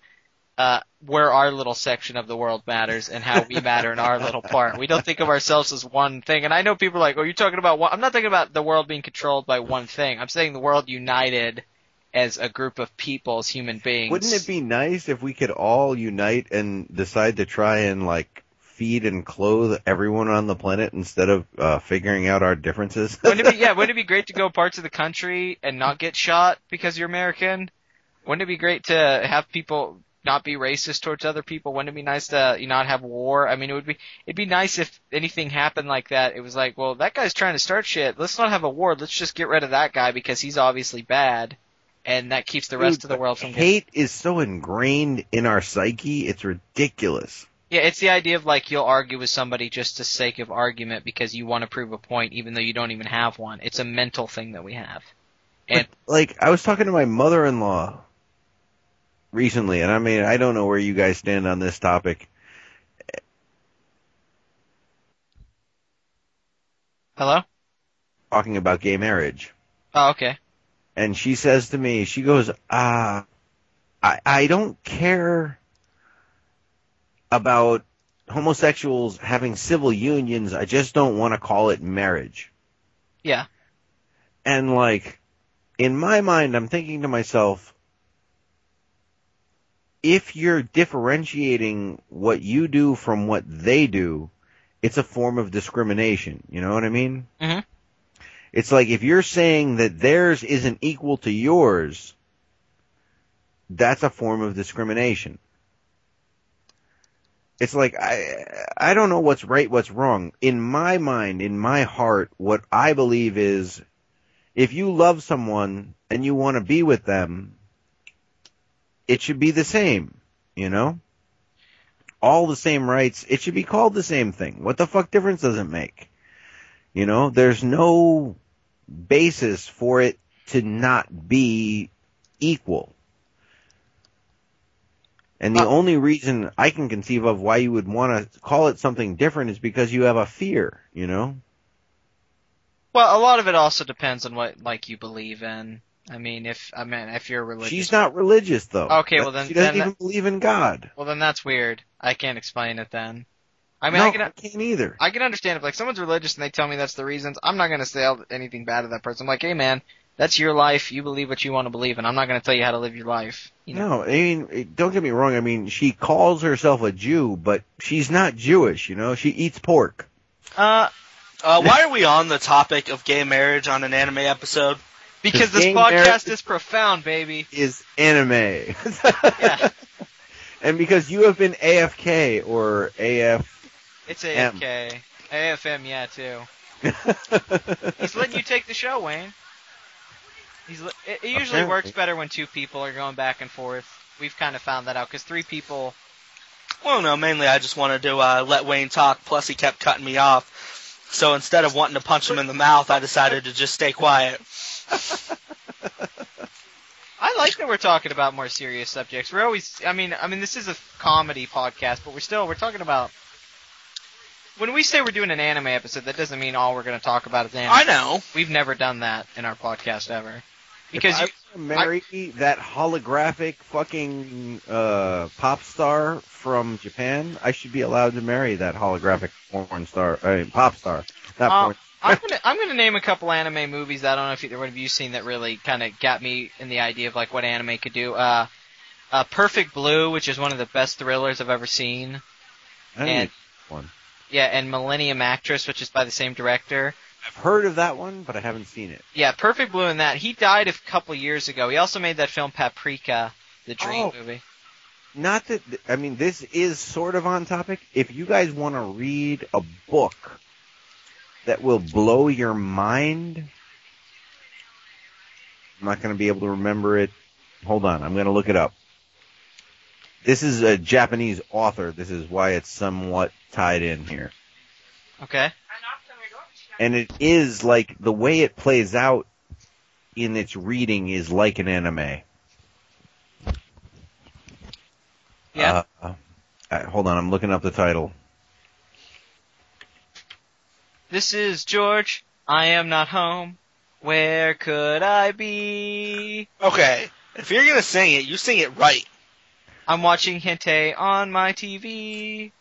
where our little section of the world matters and how we matter in our little part. We don't think of ourselves as one thing. And I know people are like, oh, you're talking about one. I'm not thinking about the world being controlled by one thing. I'm saying the world united as a group of people, as human beings. Wouldn't it be nice if we could all unite and decide to try and, feed and clothe everyone on the planet instead of figuring out our differences? Wouldn't it be great to go parts of the country and not get shot because you're American? Wouldn't it be great to have people not be racist towards other people? Wouldn't it be nice to not have war? I mean, it'd be nice if anything happened like that. It was like, well, that guy's trying to start shit. Let's not have a war. Let's just get rid of that guy because he's obviously bad. And that keeps the rest of the world from hate is so ingrained in our psyche, it's ridiculous. Yeah, it's the idea of you'll argue with somebody just for sake of argument because you want to prove a point even though you don't even have one. It's a mental thing that we have. And I was talking to my mother-in-law recently, and I mean, I don't know where you guys stand on this topic. Hello? Talking about gay marriage. Oh, okay. And she says to me, she goes, I don't care about homosexuals having civil unions. I just don't want to call it marriage. Yeah. And in my mind, I'm thinking to myself, if you're differentiating what you do from what they do, it's a form of discrimination. You know what I mean? Mm-hmm. It's like if you're saying that theirs isn't equal to yours, that's a form of discrimination. It's like, I don't know what's right, what's wrong. In my mind, in my heart, what I believe is, if you love someone and you want to be with them, it should be the same, you know? All the same rights, it should be called the same thing. What the fuck difference does it make? You know, there's no basis for it to not be equal. And the only reason I can conceive of why you would want to call it something different is because you have a fear, you know? Well, a lot of it also depends on what, like, you believe in. I mean, if you're religious. She's not religious, though. Okay, well then. She doesn't even believe in God. Well, then that's weird. I can't explain it then. I mean, no, I can't either. I can understand if, like, someone's religious and they tell me that's the reasons. I'm not going to say anything bad to that person. I'm like, hey, man, that's your life. You believe what you want to believe, and I'm not going to tell you how to live your life. You know? No, I mean, don't get me wrong. I mean, she calls herself a Jew, but she's not Jewish, you know? She eats pork. Why are we on the topic of gay marriage on an anime episode? Because this podcast is profound, baby. Is anime. Yeah. And because you have been AFK or AF. It's AFK. AFM, yeah, too. He's letting you take the show, Wayne. It usually works better when two people are going back and forth. We've kind of found that out, because three people... Well, no, mainly I just wanted to let Wayne talk, plus he kept cutting me off. So instead of wanting to punch him in the mouth, I decided to just stay quiet. I like that we're talking about more serious subjects. We're always, I mean, this is a comedy podcast, but we're talking about. When we say we're doing an anime episode, that doesn't mean all we're going to talk about is anime. I know. We've never done that in our podcast ever. Because if I marry that holographic fucking pop star from Japan, I should be allowed to marry that holographic pop star. I'm gonna name a couple anime movies that I don't know if either one of you've seen that really kind of got me in the idea of like what anime could do. Perfect Blue, which is one of the best thrillers I've ever seen. And one. Yeah, and Millennium Actress, which is by the same director. I've heard of that one, but I haven't seen it. Yeah, Perfect Blue in that. He died a couple years ago. He also made that film Paprika, the Dream movie. Not that, I mean, this is sort of on topic. If you guys want to read a book that will blow your mind, I'm not going to be able to remember it. Hold on, I'm going to look it up. This is a Japanese author. This is why it's somewhat tied in here. Okay. And it is like, the way it plays out in its reading is like an anime. Yeah. Hold on, I'm looking up the title. This is George. I am not home. Where could I be? Okay, if you're going to sing it, you sing it right. I'm watching hentai on my TV.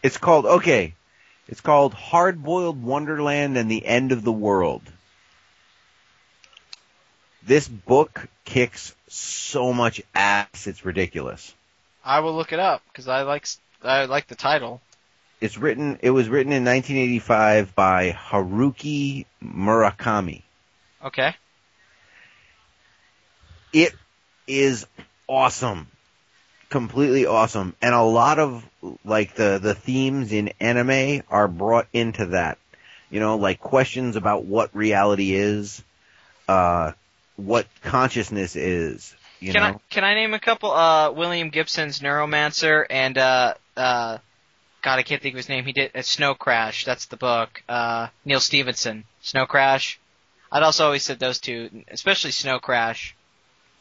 It's called Hard Boiled Wonderland and the End of the World. This book kicks so much ass, it's ridiculous. I will look it up because I like the title. It was written in 1985 by Haruki Murakami. Okay. It is awesome. Completely awesome. And a lot of like the themes in anime are brought into that. You know, like questions about what reality is, what consciousness is. Can I name a couple? William Gibson's Neuromancer and God, I can't think of his name. He did Snow Crash. That's the book. Neil Stephenson, Snow Crash. I'd also always said those two, especially Snow Crash,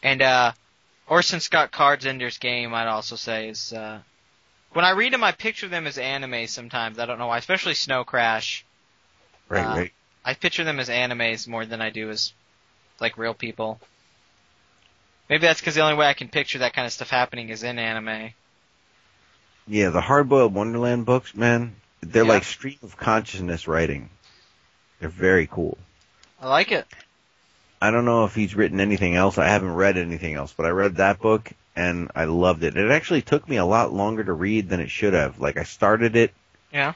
and Orson Scott Card's Ender's Game. I'd also say is when I read them, I picture them as anime sometimes. I don't know why, especially Snow Crash. Right. I picture them as animes more than I do as like real people. Maybe that's because the only way I can picture that kind of stuff happening is in anime. Yeah, the Hard Boiled Wonderland books, man, they're like stream of consciousness writing. They're very cool. I like it. I don't know if he's written anything else. I haven't read anything else, but I read that book and I loved it. It actually took me a lot longer to read than it should have. Like, I started it. Yeah.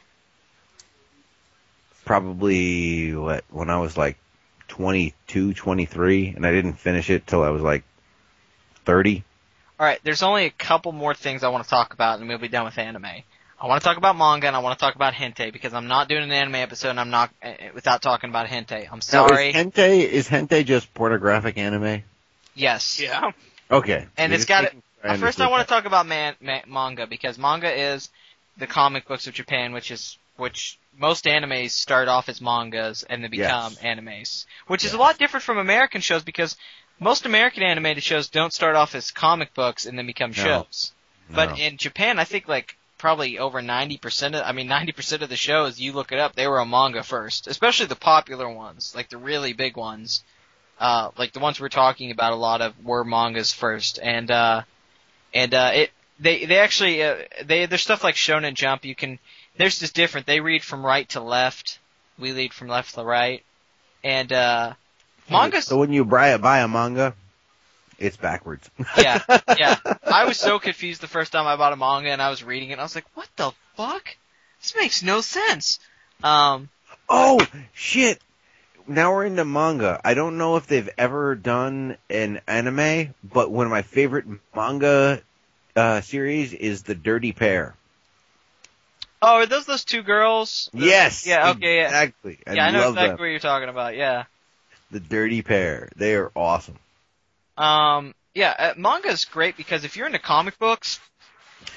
Probably, when I was like 22, 23, and I didn't finish it till I was like 30. Alright, there's only a couple more things I want to talk about, and we'll be done with anime. I want to talk about manga, and I want to talk about hentai, because I'm not doing an anime episode, and I'm not, without talking about hentai. I'm sorry. Now, is hentai just pornographic anime? Yes. Yeah. Okay. And You're it's just got making sure I first I understood want that. to talk about manga, because manga is the comic books of Japan, which most animes start off as mangas and then become animes. Which is a lot different from American shows, because most American animated shows don't start off as comic books and then become shows. But in Japan, I think like probably over 90% of the shows, you look it up, they were a manga first. Especially the popular ones, like the really big ones. Like the ones we're talking about a lot of were mangas first. There's stuff like Shonen Jump, there's just different. They read from right to left. We read from left to right. And, mangas. So when you buy a manga, it's backwards. Yeah. I was so confused the first time I bought a manga and I was reading it and I was like, what the fuck? This makes no sense. Oh, shit. Now we're into manga. I don't know if they've ever done an anime, but one of my favorite manga series is The Dirty Pair. Oh, are those two girls? Yes. Yeah, okay, yeah. Exactly. I know love exactly them. what you're talking about, yeah. The Dirty Pair. They are awesome. Manga is great because if you're into comic books,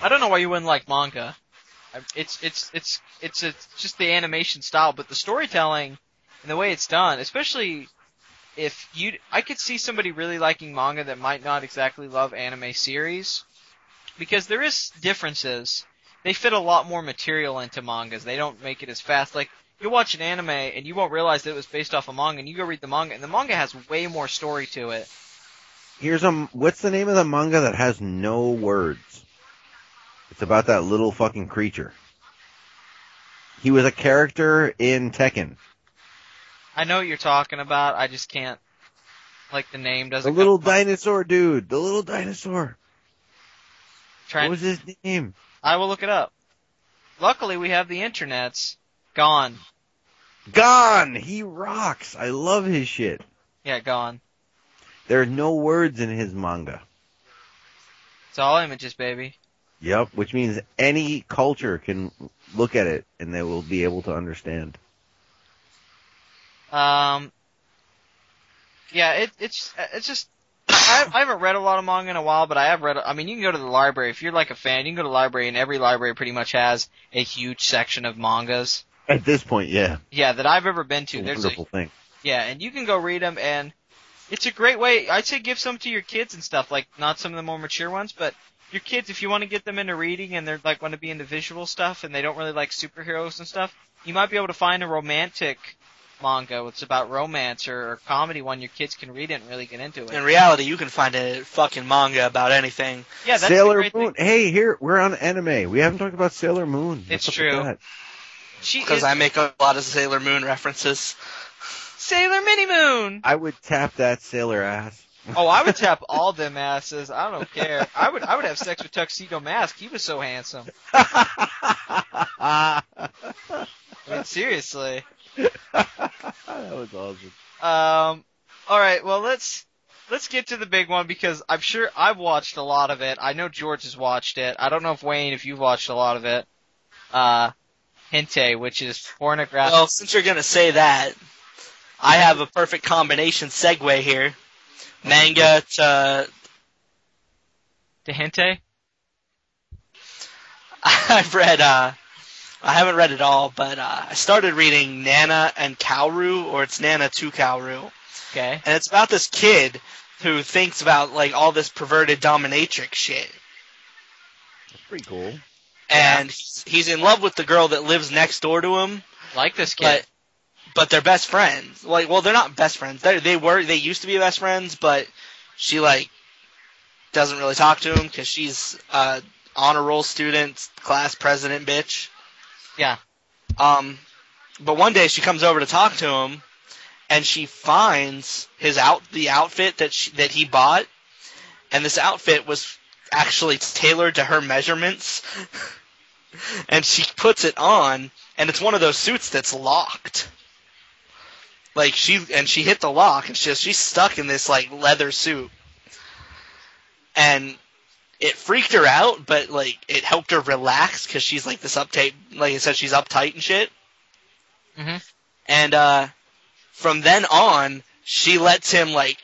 I don't know why you wouldn't like manga. It's just the animation style, but the storytelling and the way it's done, especially I could see somebody really liking manga that might not exactly love anime series, because there is differences. They fit a lot more material into mangas. They don't make it as fast. Like, you'll watch an anime and you won't realize that it was based off a manga, and you go read the manga, and the manga has way more story to it. What's the name of the manga that has no words? It's about that little fucking creature. He was a character in Tekken. I know what you're talking about. I just can't. Like, the name doesn't. The little dinosaur dude. The little dinosaur. What was his name? I will look it up. Luckily, we have the internets. Gone. Gone! He rocks. I love his shit. Yeah, Gone. There are no words in his manga. It's all images, baby. Yep, which means any culture can look at it and they will be able to understand. It's just, I haven't read a lot of manga in a while, but I have read, I mean, you can go to the library, if you're like a fan, you can go to the library, and every library pretty much has a huge section of mangas. At this point, yeah. Yeah, that I've ever been to. It's a wonderful thing. Yeah, and you can go read them, and it's a great way, I'd say give some to your kids and stuff, like, not some of the more mature ones, but your kids, if you want to get them into reading, and they're like, want to be into visual stuff, and they don't really like superheroes and stuff, you might be able to find a romantic manga that's about romance or comedy one your kids can read it and really get into it. In reality, you can find a fucking manga about anything. Yeah, that's Sailor the great Moon. thing. Hey, here, we're on anime. We haven't talked about Sailor Moon. It's What's up with true. that? Because I make a lot of Sailor Moon references. Sailor Mini Moon! I would tap that sailor ass. Oh, I would tap all them asses. I don't care. I would have sex with Tuxedo Mask. He was so handsome. I mean, seriously. That was awesome. Alright, well, let's get to the big one, because I'm sure I've watched a lot of it. I know George has watched it. I don't know if Wayne, if you've watched a lot of it. Hentai, which is pornographic. Well, since you're gonna say that, I have a perfect combination segue here. Manga to hentai? I've read, I haven't read it all, but I started reading Nana and Kaoru, or it's Nana to Kaoru. Okay. And it's about this kid who thinks about, like, all this perverted dominatrix shit. That's pretty cool. And he's in love with the girl that lives next door to him. Like this kid. But they're best friends. Like, well, they're not best friends. They used to be best friends, but she, like, doesn't really talk to him because she's honor roll student, class president bitch. Yeah. But one day she comes over to talk to him, and she finds the outfit that he bought, and this outfit was actually tailored to her measurements. And she puts it on, and it's one of those suits that's locked. Like, she hit the lock, and she's stuck in this, like, leather suit. And it freaked her out, but like it helped her relax because she's like this uptight, like I said, she's uptight and shit. Mhm. And from then on, she lets him like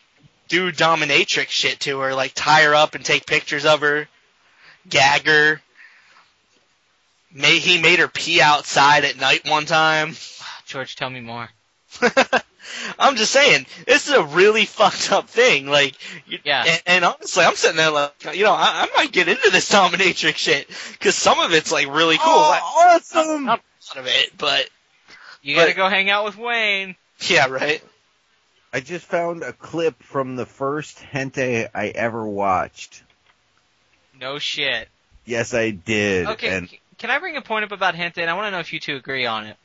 do dominatrix shit to her, like tie her up and take pictures of her, gag her. He made her pee outside at night one time. George, tell me more. I'm just saying, this is a really fucked up thing. Like, Yeah. And honestly, I'm sitting there like, I might get into this dominatrix shit because some of it's like really cool. Oh, awesome! Not a lot of it, but You gotta go hang out with Wayne. yeah, right. I just found a clip from the first hentai I ever watched. No shit. Yes, I did. Okay, And can I bring a point up about hentai? And I want to know if you two agree on it.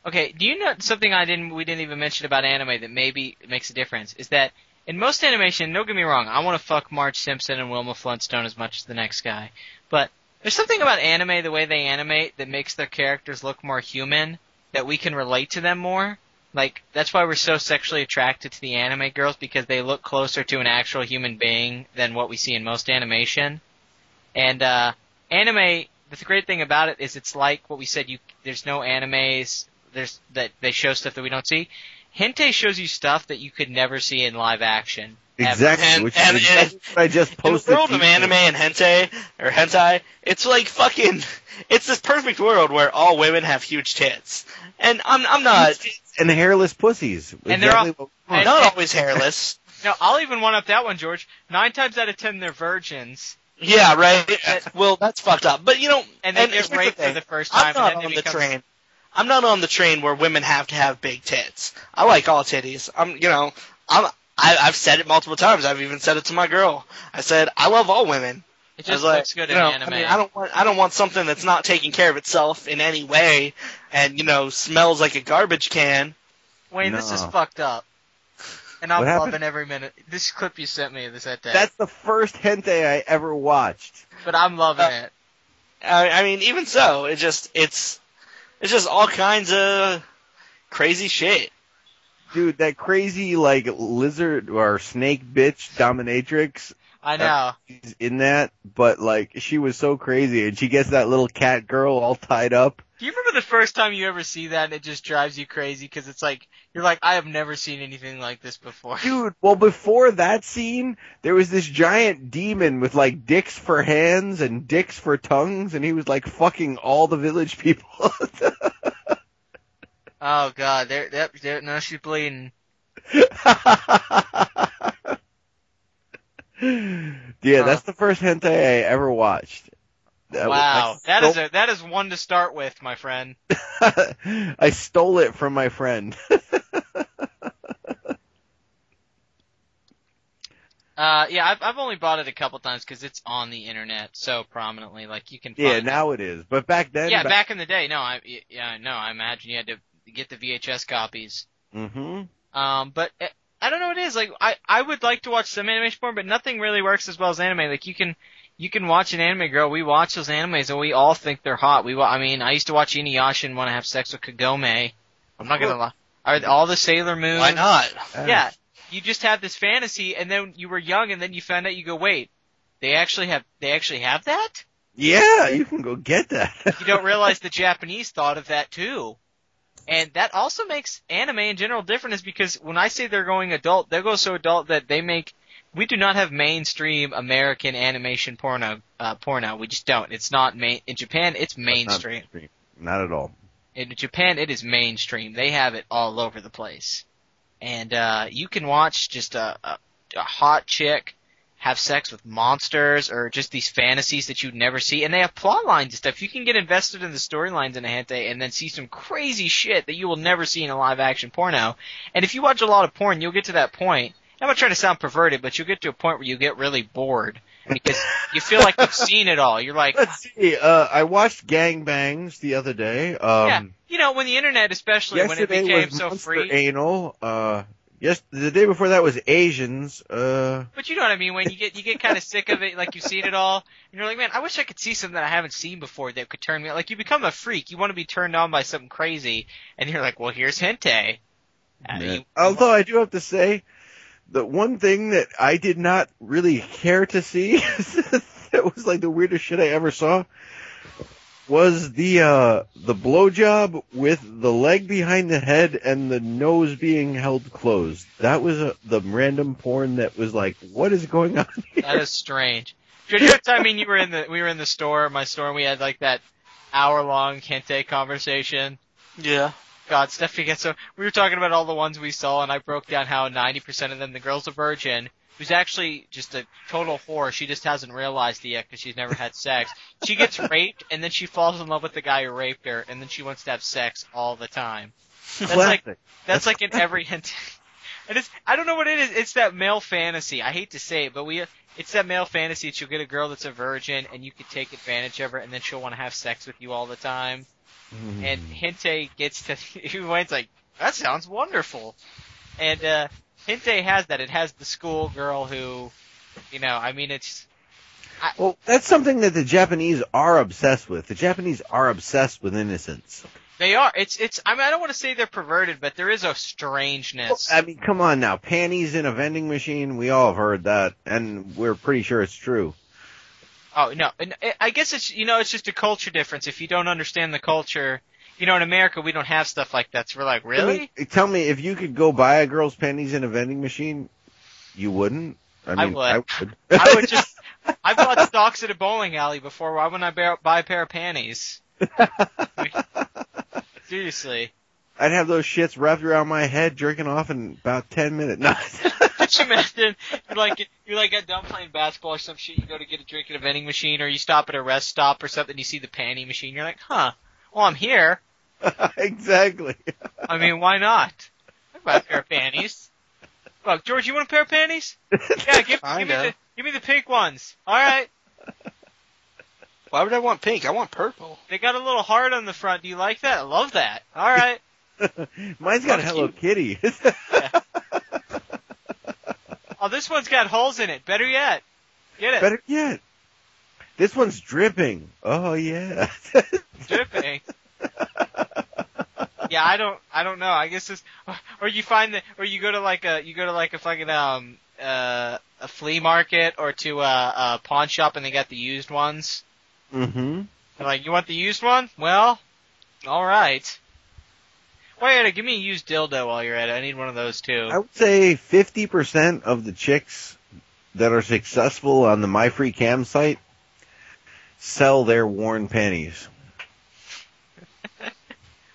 Okay, do you know something we didn't even mention about anime that maybe makes a difference? Is that in most animation, don't get me wrong, I want to fuck Marge Simpson and Wilma Flintstone as much as the next guy. But there's something about anime, the way they animate, that makes their characters look more human, that we can relate to them more. Like, that's why we're so sexually attracted to the anime girls, because they look closer to an actual human being than what we see in most animation. And anime, the great thing about it is it's like what we said, there's no animes that they show stuff that we don't see. Hentai shows you stuff that you could never see in live action. exactly, And- which and- is exactly what I just In posted. the world to of you. anime and hentai, it's like fucking, it's this perfect world where all women have huge tits. And I'm not, And hairless pussies. And they're all- Exactly what we want. not always hairless. No, I'll even one up that one, George. 9 times out of 10, they're virgins. Yeah, right. Well, that's fucked up. But And they here's get raped thing. for the first time. I'm not and then on they the become... train. I'm not on the train where women have to have big tits. I like all titties. I've said it multiple times. I've even said it to my girl. I said I love all women. It I was just like, looks good in anime. I mean, I don't want something that's not taking care of itself in any way, and smells like a garbage can. Wayne, this is No. fucking up. And I'm What happened? loving every minute. This clip you sent me of this hentai. That's the first hentai I ever watched. But I'm loving it. I mean, even so, it's just all kinds of crazy shit. Dude, that crazy, like, lizard or snake bitch dominatrix, I know. she's in that, but, like, she was so crazy, and she gets that little cat girl all tied up. Do you remember the first time you ever see that and it just drives you crazy? Because it's like, you're like, I have never seen anything like this before. Dude, well, before that scene, there was this giant demon with, like, dicks for hands and dicks for tongues, and he was, like, fucking all the village people. Oh god, now she's bleeding. Yeah, that's the first hentai I ever watched. Wow, that is one to start with, my friend. I stole it from my friend. Yeah, I've only bought it a couple times because it's on the internet so prominently. Like you can. Find Yeah, now it is, but back then. Yeah, back in the day, no, I imagine you had to get the VHS copies. Mm-hmm. But I don't know what it is. Like I would like to watch some animation porn, but nothing really works as well as anime. Like you can watch an anime girl. We watch those animes and we all think they're hot. I mean, I used to watch Inuyasha and want to have sex with Kagome. I'm not gonna lie. Are all the Sailor Moon? Why not? Yeah. You just have this fantasy, and then you were young, and then you found out. You go, wait, they actually have that? Yeah, you can go get that. You don't realize the Japanese thought of that too, and that also makes anime in general different. Is because when I say they're going adult, they go so adult that they make. We do not have mainstream American animation porno. We just don't. It's not main in Japan. It's mainstream. Not at all. In Japan, it is mainstream. They have it all over the place. And you can watch just a hot chick have sex with monsters or just these fantasies that you'd never see. And they have plot lines and stuff. You can get invested in the storylines in a hentai and then see some crazy shit that you will never see in a live-action porno. And if you watch a lot of porn, you'll get to that point. I'm not trying to sound perverted, but you'll get to a point where you get really bored because you feel like you've seen it all. You're like... Let's see, I watched Gangbangs the other day. Yeah, when the internet, especially when it became was so Monster free. Anal. The day before that was Asians. But you know what I mean, when you get kind of sick of it, like you've seen it all, and you're like, man, I wish I could see something that I haven't seen before that could turn me on. Like, you become a freak. You want to be turned on by something crazy, and you're like, well, here's hentai. Although I do have to say, the one thing that I did not really care to see that was like the weirdest shit I ever saw was the blowjob with the leg behind the head and the nose being held closed. That was the random porn that was like, what is going on here? That is strange. Did you I mean, we were in the store, my store, and we had like that hour-long Kente conversation. Yeah. God, Stephanie gets so. We were talking about all the ones we saw, and I broke down how 90% of them, the girl's a virgin, who's actually just a total whore. She just hasn't realized it yet because she's never had sex. She gets raped, and then she falls in love with the guy who raped her, and then she wants to have sex all the time. That's like in every hint. And I don't know what it is. It's that male fantasy. I hate to say it, but it's that male fantasy that you'll get a girl that's a virgin, and you could take advantage of her, and then she'll want to have sex with you all the time. And Hinte gets to, it's like, that sounds wonderful. And, Hinte has that. It has the school girl who, I mean, Well, that's something that the Japanese are obsessed with. The Japanese are obsessed with innocence. They are. I mean, I don't want to say they're perverted, but there is a strangeness. Well, I mean, come on now. Panties in a vending machine, we all have heard that, and we're pretty sure it's true. Oh, no. I guess it's, it's just a culture difference. If you don't understand the culture, in America, we don't have stuff like that. So we're like, really? Tell me, if you could go buy a girl's panties in a vending machine, you wouldn't? I would. I would just, I bought stocks at a bowling alley before. Why wouldn't I buy a pair of panties? Seriously. I'd have those shits wrapped around my head, jerking off in about 10 minutes. No. Could you imagine? You're like done playing basketball or some shit. You go to get a drink at a vending machine, or you stop at a rest stop or something. You see the panty machine. You're like, huh? Well, I'm here. Exactly. I mean, why not? I buy a pair of panties. Look, George, you want a pair of panties? Yeah, give me the pink ones. All right. Why would I want pink? I want purple. They got a little heart on the front. Do you like that? I love that. All right. Mine's got a Hello Kitty. Yeah. Oh, this one's got holes in it. Better yet. Get it. Better yet. This one's dripping. Oh yeah. Dripping. Yeah, I don't know. I guess it's, or you go to like a fucking a flea market or to a pawn shop and they got the used ones. Mm-hmm. They're like, you want the used one? Well, all right. Wait, give me a used dildo while you're at it. I need one of those too. I would say 50% of the chicks that are successful on the MyFreeCam site sell their worn panties.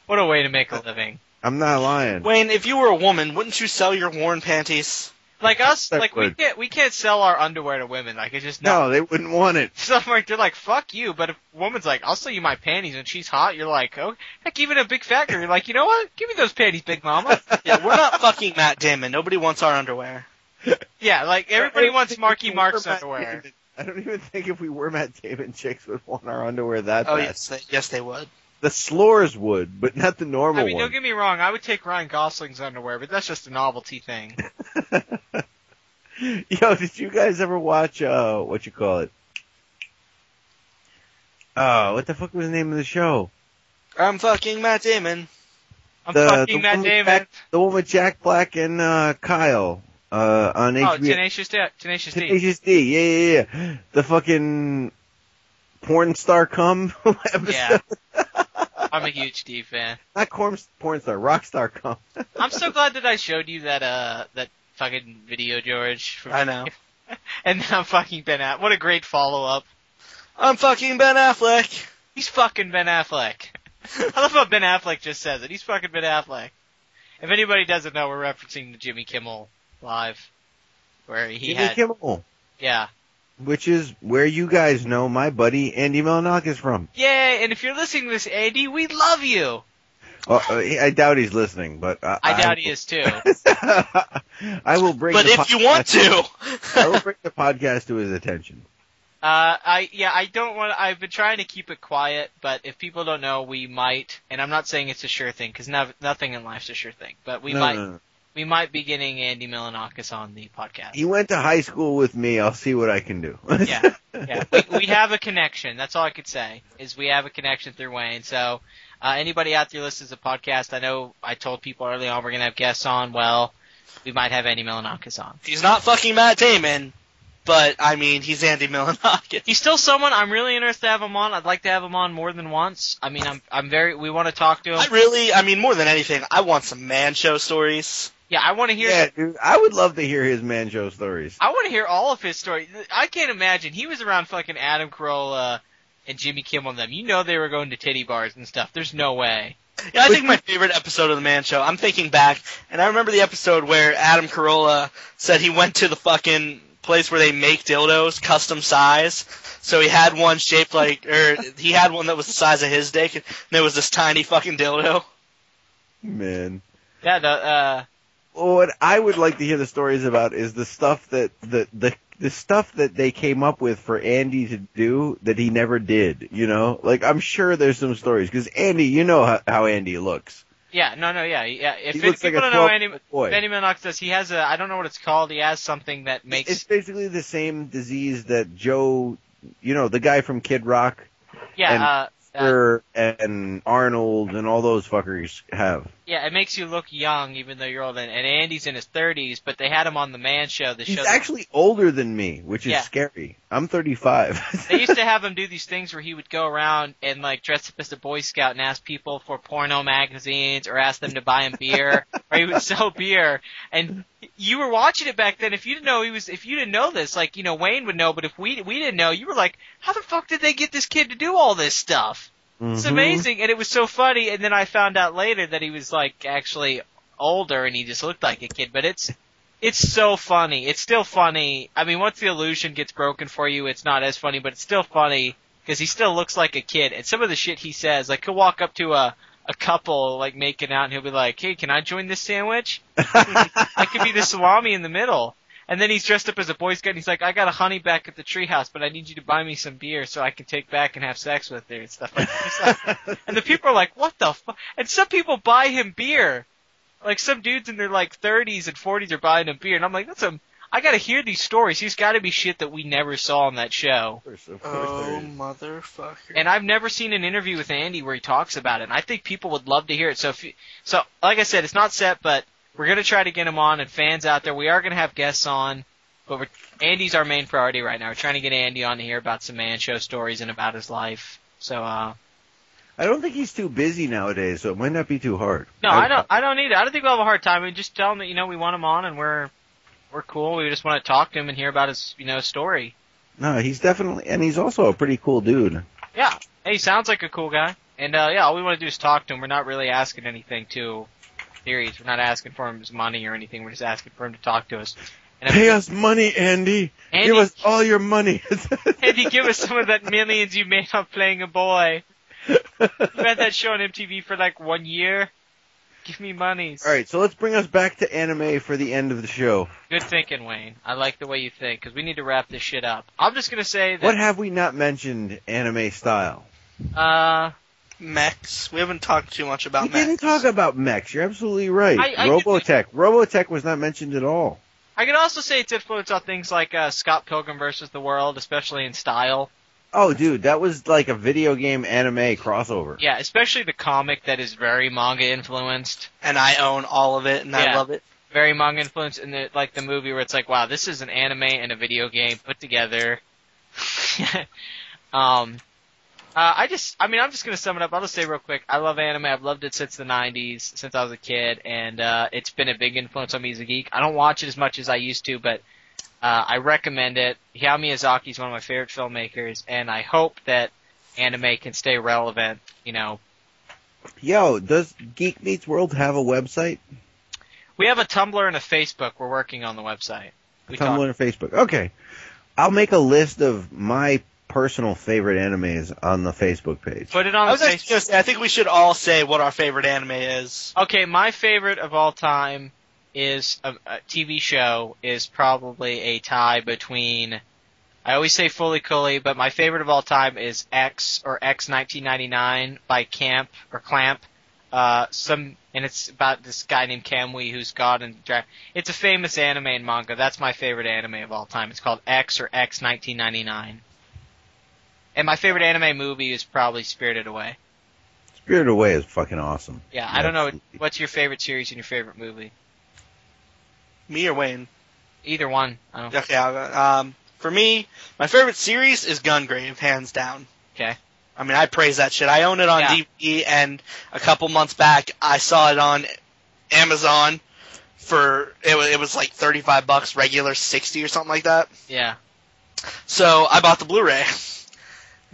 What a way to make a living. I'm not lying. Wayne, if you were a woman, wouldn't you sell your worn panties? Like us, like we can't sell our underwear to women. Like it's just no, they wouldn't want it. So they're like, fuck you. But if a woman's like, I'll sell you my panties, and she's hot, you're like, oh, heck, even a big fat girl, you're like, you know what? Give me those panties, big mama. Yeah, we're not fucking Matt Damon. Nobody wants our underwear. Yeah, like everybody wants Marky Mark's underwear. I don't even think if we were Matt Damon, chicks would want our underwear that bad. Yes, they would. The slores would, but not the normal one. I mean, don't get me wrong. I would take Ryan Gosling's underwear, but that's just a novelty thing. Yo, did you guys ever watch, what you call it? What the fuck was the name of the show? I'm fucking Matt Damon. I'm fucking Matt Damon. The one with Jack Black and Kyle on HBO. Oh, Tenacious D. Tenacious D, yeah. The fucking porn star cum episode. Yeah. I'm a huge D fan. Not porn star, rock star cum. I'm so glad that I showed you that fucking video, George. I know. And then I'm fucking Ben Affleck. What a great follow-up. I'm fucking Ben Affleck. He's fucking Ben Affleck. I love how Ben Affleck just says it. He's fucking Ben Affleck. If anybody doesn't know, we're referencing the Jimmy Kimmel Live. Where Jimmy Kimmel. Yeah. Which is where you guys know my buddy Andy Melnick is from. Yeah, and if you're listening to this, Andy, we love you. I doubt he's listening, but I doubt he is too. I will bring. But if you want to, I will bring the podcast to his attention. I don't want. I've been trying to keep it quiet, but if people don't know, we might. And I'm not saying it's a sure thing because nothing in life's a sure thing. But we might. No. We might be getting Andy Milonakis on the podcast. He went to high school with me. I'll see what I can do. Yeah. We have a connection. That's all I could say, is we have a connection through Wayne. So, anybody out there listens to the podcast, I know I told people early on we're going to have guests on. Well, we might have Andy Milonakis on. He's not fucking Matt Damon. but I mean, he's Andy Milonakis. He's still someone I'm really interested to have him on. I'd like to have him on more than once. I mean, we want to talk to him. More than anything, I want some man show stories. Yeah, I want to hear. Yeah, dude, I would love to hear his man show stories. I want to hear all of his stories. I can't imagine. He was around fucking Adam Carolla and Jimmy Kimmel and them. You know they were going to titty bars and stuff. There's no way. Yeah, I think my favorite episode of the Man Show, I'm thinking back, and I remember the episode where Adam Carolla said he went to the fucking place where they make dildos, custom size. So he had one shaped like, or he had one that was the size of his dick, and there was this tiny fucking dildo. Man. Yeah, What I would like to hear the stories about is the stuff that the stuff that they came up with for Andy to do that he never did, you know? Like, I'm sure there's some stories, because Andy, you know how Andy looks. Yeah, yeah. If He looks people like a don't know Andy boy. Milonakis does, he has I don't know what it's called, he has something that makes... It's basically the same disease that Joe, you know, the guy from Kid Rock. Yeah, and Arnold and all those fuckers have. Yeah, it makes you look young even though you're old. And Andy's in his 30s, but they had him on the Man Show. He's actually older than me, which is scary. I'm 35. They used to have him do these things where he would go around and like dress up as a Boy Scout and ask people for porno magazines or ask them to buy him beer, or he would sell beer. And you were watching it back then. If you didn't know this, like, you know, Wayne would know, but if we didn't know, you were like, how the fuck did they get this kid to do all this stuff? It's amazing, and it was so funny, and then I found out later that he was, like, actually older, and he just looked like a kid, but it's so funny. It's still funny. I mean, once the illusion gets broken for you, it's not as funny, but it's still funny, because he still looks like a kid, and some of the shit he says, like, he'll walk up to a couple, like, making out, and he'll be like, hey, can I join this sandwich? I could be the salami in the middle. And then he's dressed up as a Boy Scout, and he's like, I got a honey back at the treehouse, but I need you to buy me some beer so I can take back and have sex with her and stuff like that. And the people are like, what the fuck? And some people buy him beer. Like, some dudes in their, like, 30s and 40s are buying him beer. And I'm like, I gotta hear these stories. He's gotta be shit that we never saw on that show. Of course Oh, motherfucker. And I've never seen an interview with Andy where he talks about it. And I think people would love to hear it. So, like I said, it's not set, but we're going to try to get him on, and fans out there, we are going to have guests on, but Andy's our main priority right now. We're trying to get Andy on to hear about some Man Show stories and about his life. So, I don't think he's too busy nowadays, so it might not be too hard. No, I don't either. I don't think we'll have a hard time. We just tell him that, you know, we want him on, and we're cool. We just want to talk to him and hear about his, you know, story. No, he's definitely, and he's also a pretty cool dude. Yeah. Hey, he sounds like a cool guy. And, all we want to do is talk to him. We're not really asking anything too serious. We're not asking for him his money or anything. We're just asking for him to talk to us. And Pay us money, Andy. Give us all your money. Andy, give us some of that millions you made on playing a boy. You had that show on MTV for like 1 year. Give me monies. All right, so let's bring us back to anime for the end of the show. Good thinking, Wayne. I like the way you think, because we need to wrap this shit up. I'm just going to say that... What have we not mentioned anime style? Mechs. We haven't talked too much about mechs. We didn't talk about mechs. You're absolutely right. Robotech. Robotech was not mentioned at all. I could also say it's influence on things like Scott Pilgrim vs. the World, especially in style. Oh, dude, that was like a video game anime crossover. Yeah, especially the comic that is very manga influenced. And I own all of it, and I love it. Very manga influenced, and like the movie where it's like, wow, this is an anime and a video game put together. I'm just gonna sum it up. I'll just say real quick, I love anime. I've loved it since the 90s, since I was a kid, and it's been a big influence on me as a geek. I don't watch it as much as I used to, but I recommend it. Hayao Miyazaki is one of my favorite filmmakers, and I hope that anime can stay relevant, you know. Yo, does Geek Meets World have a website? We have a Tumblr and a Facebook. We're working on the website. Tumblr and Facebook. Okay. I'll make a list of my personal favorite animes on the Facebook page. Put it on the Facebook. I think we should all say what our favorite anime is. Okay, my favorite of all time is a TV show is probably a tie between, I always say Fully Cooley, but my favorite of all time is X or X 1999 by Clamp. And it's about this guy named Kamui who's God and Dragon. It's a famous anime and manga. That's my favorite anime of all time. It's called X or X 1999. And my favorite anime movie is probably Spirited Away. Spirited Away is fucking awesome. Yeah, I don't know. What's your favorite series and your favorite movie? Me or Wayne? Either one. Okay, I'll go. For me, my favorite series is Gungrave, hands down. Okay. I mean, I praise that shit. I own it on DVD, and a couple months back, I saw it on Amazon for it was like $35, regular $60 or something like that. Yeah. So I bought the Blu-ray.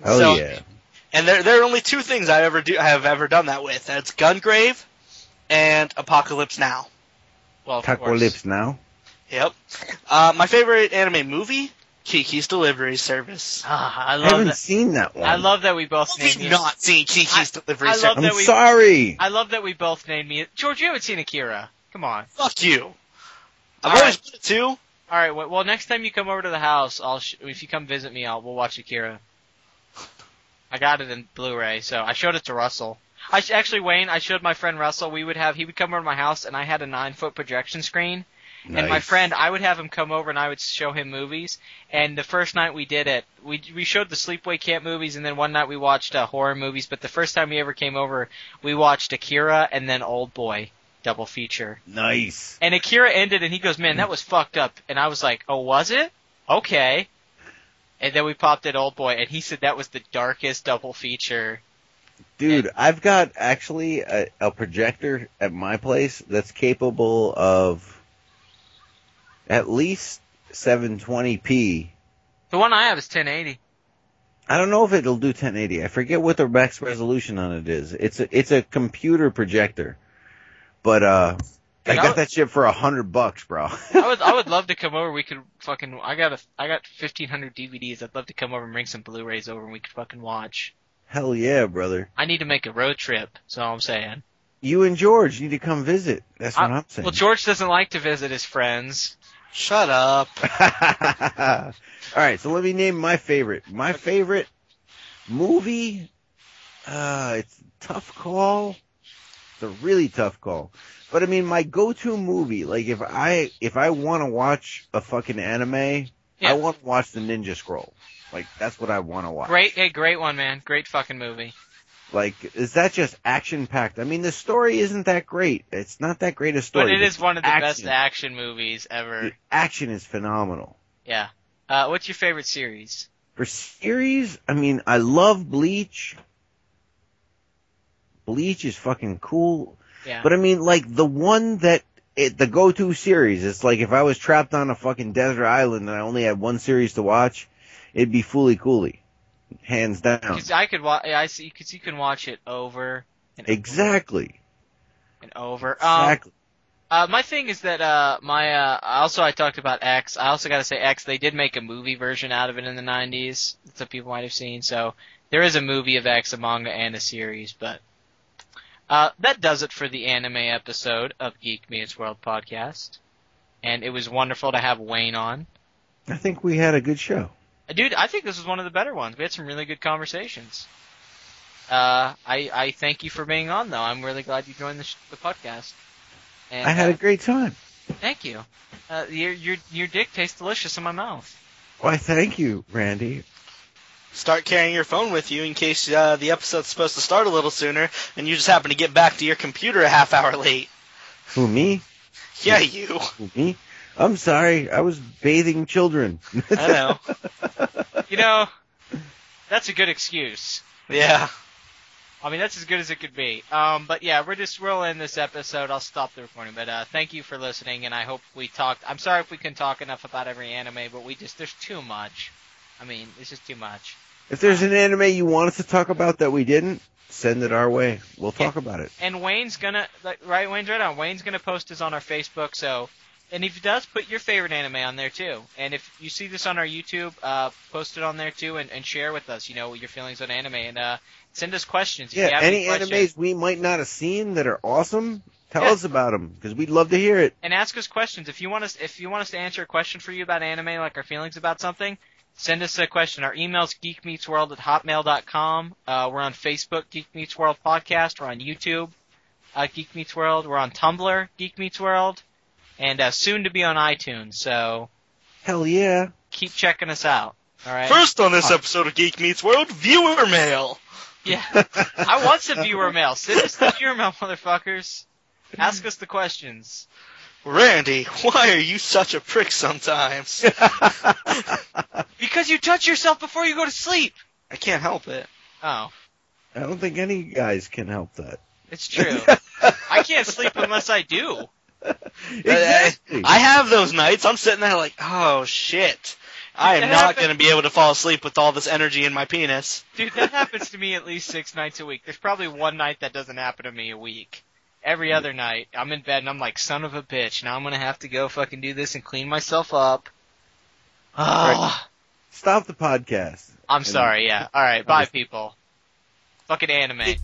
Oh yeah. And there are only two things I have ever done that with. That's Gungrave and Apocalypse Now. Well, of Apocalypse course. Now. Yep. My favorite anime movie, Kiki's Delivery Service. I I love haven't that. seen that one. I love that we both How named have you you. not seen Kiki's Delivery I Service? love I'm that we- sorry. I love that we both named me. George, you haven't seen Akira. Come on. Fuck you. I've All always right. wanted to. All right. Well, next time you come over to the house, if you come visit me, we'll watch Akira. I got it in Blu-ray, so I showed it to Russell. Actually, Wayne, I showed my friend Russell. He would come over to my house, and I had a 9-foot projection screen. Nice. And my friend, I would have him come over, and I would show him movies. And the first night we did it, we showed the Sleepaway Camp movies, and then one night we watched horror movies. But the first time he ever came over, we watched Akira and then Old Boy double feature. Nice. And Akira ended, and he goes, "Man, that was fucked up." And I was like, "Oh, was it? Okay." And then we popped at Old Boy, and he said that was the darkest double feature. Dude, I've got actually a projector at my place that's capable of at least 720p. The one I have is 1080. I don't know if it'll do 1080. I forget what the max resolution on it is. It's a computer projector. But I got that shit for $100, bro. I would love to come over. We could fucking. I got 1,500 DVDs. I'd love to come over and bring some Blu-rays over, and we could fucking watch. Hell yeah, brother. I need to make a road trip. That's all I'm saying. You and George need to come visit. That's what I'm saying. Well, George doesn't like to visit his friends. Shut up. All right, so let me name my favorite. My favorite movie. It's a tough call. It's a really tough call. But I mean, my go-to movie, like if I want to watch a fucking anime, Yeah. I want to watch the Ninja Scroll. Like that's what I want to watch. Great one, man. Great fucking movie. Like, is that just action-packed? I mean, the story isn't that great. It's not that great a story. But it is one of the action. best action movies ever. The action is phenomenal. Yeah. What's your favorite series? For series, I mean, I love Bleach. Bleach is fucking cool. Yeah. But I mean, like, the one that, the go-to series, it's like if I was trapped on a fucking desert island and I only had one series to watch, it'd be Fooly Cooly. Hands down. Because I could watch. I see. Because you can watch it over and Exactly. over and over. Exactly. My thing is that I talked about X. I also got to say X. They did make a movie version out of it in the 90s. Some people might have seen. So there is a movie of X, a manga, and a series. But that does it for the anime episode of Geek Meets World podcast. And it was wonderful to have Wayne on. I think we had a good show. Dude, I think this was one of the better ones. We had some really good conversations. I thank you for being on, though. I'm really glad you joined the podcast. And, I had a great time. Thank you. Your dick tastes delicious in my mouth. Why, thank you, Randy. Start carrying your phone with you in case the episode's supposed to start a little sooner, and you just happen to get back to your computer a half hour late. Who, me? Yeah, you. Who, me? I'm sorry. I was bathing children. I know. You know, that's a good excuse. Yeah. I mean, that's as good as it could be. But yeah, we'll end this episode. I'll stop the recording. But thank you for listening, and I hope we talked. I'm sorry if we couldn't talk enough about every anime, but there's too much. I mean, it's just too much. If there's an anime you want us to talk about that we didn't, send it our way. We'll talk about it. And Wayne's gonna, Wayne's right on. Wayne's gonna post this on our Facebook, so. And if he does, put your favorite anime on there too. And if you see this on our YouTube, post it on there too, and share with us, your feelings on anime, and send us questions. If you have any questions. animes we might not have seen that are awesome, tell us about them because we'd love to hear it. And ask us questions. If you want us to answer a question for you about anime, like our feelings about something, send us a question. Our email's geekmeetsworld@hotmail.com. We're on Facebook, Geek Meets World Podcast. We're on YouTube, Geek Meets World. We're on Tumblr, Geek Meets World. And soon to be on iTunes, so Hell yeah. keep checking us out. All right. First on this episode of Geek Meets World, viewer mail. Yeah, I want some viewer mail. Send us the viewer mail, motherfuckers. Ask us the questions. Randy, why are you such a prick sometimes? Because you touch yourself before you go to sleep. I can't help it. Oh, I don't think any guys can help that. it's true. I can't sleep unless I do. Exactly. I have those nights. I'm sitting there like, oh shit. I am not going to be able to fall asleep with all this energy in my penis. Dude, that happens to me at least 6 nights a week. There's probably one night that doesn't happen to me a week. Every other night, I'm in bed and I'm like, son of a bitch, now I'm going to have to go fucking do this and clean myself up. Ah. Stop the podcast. I'm sorry, yeah. Alright, bye people. Fucking anime.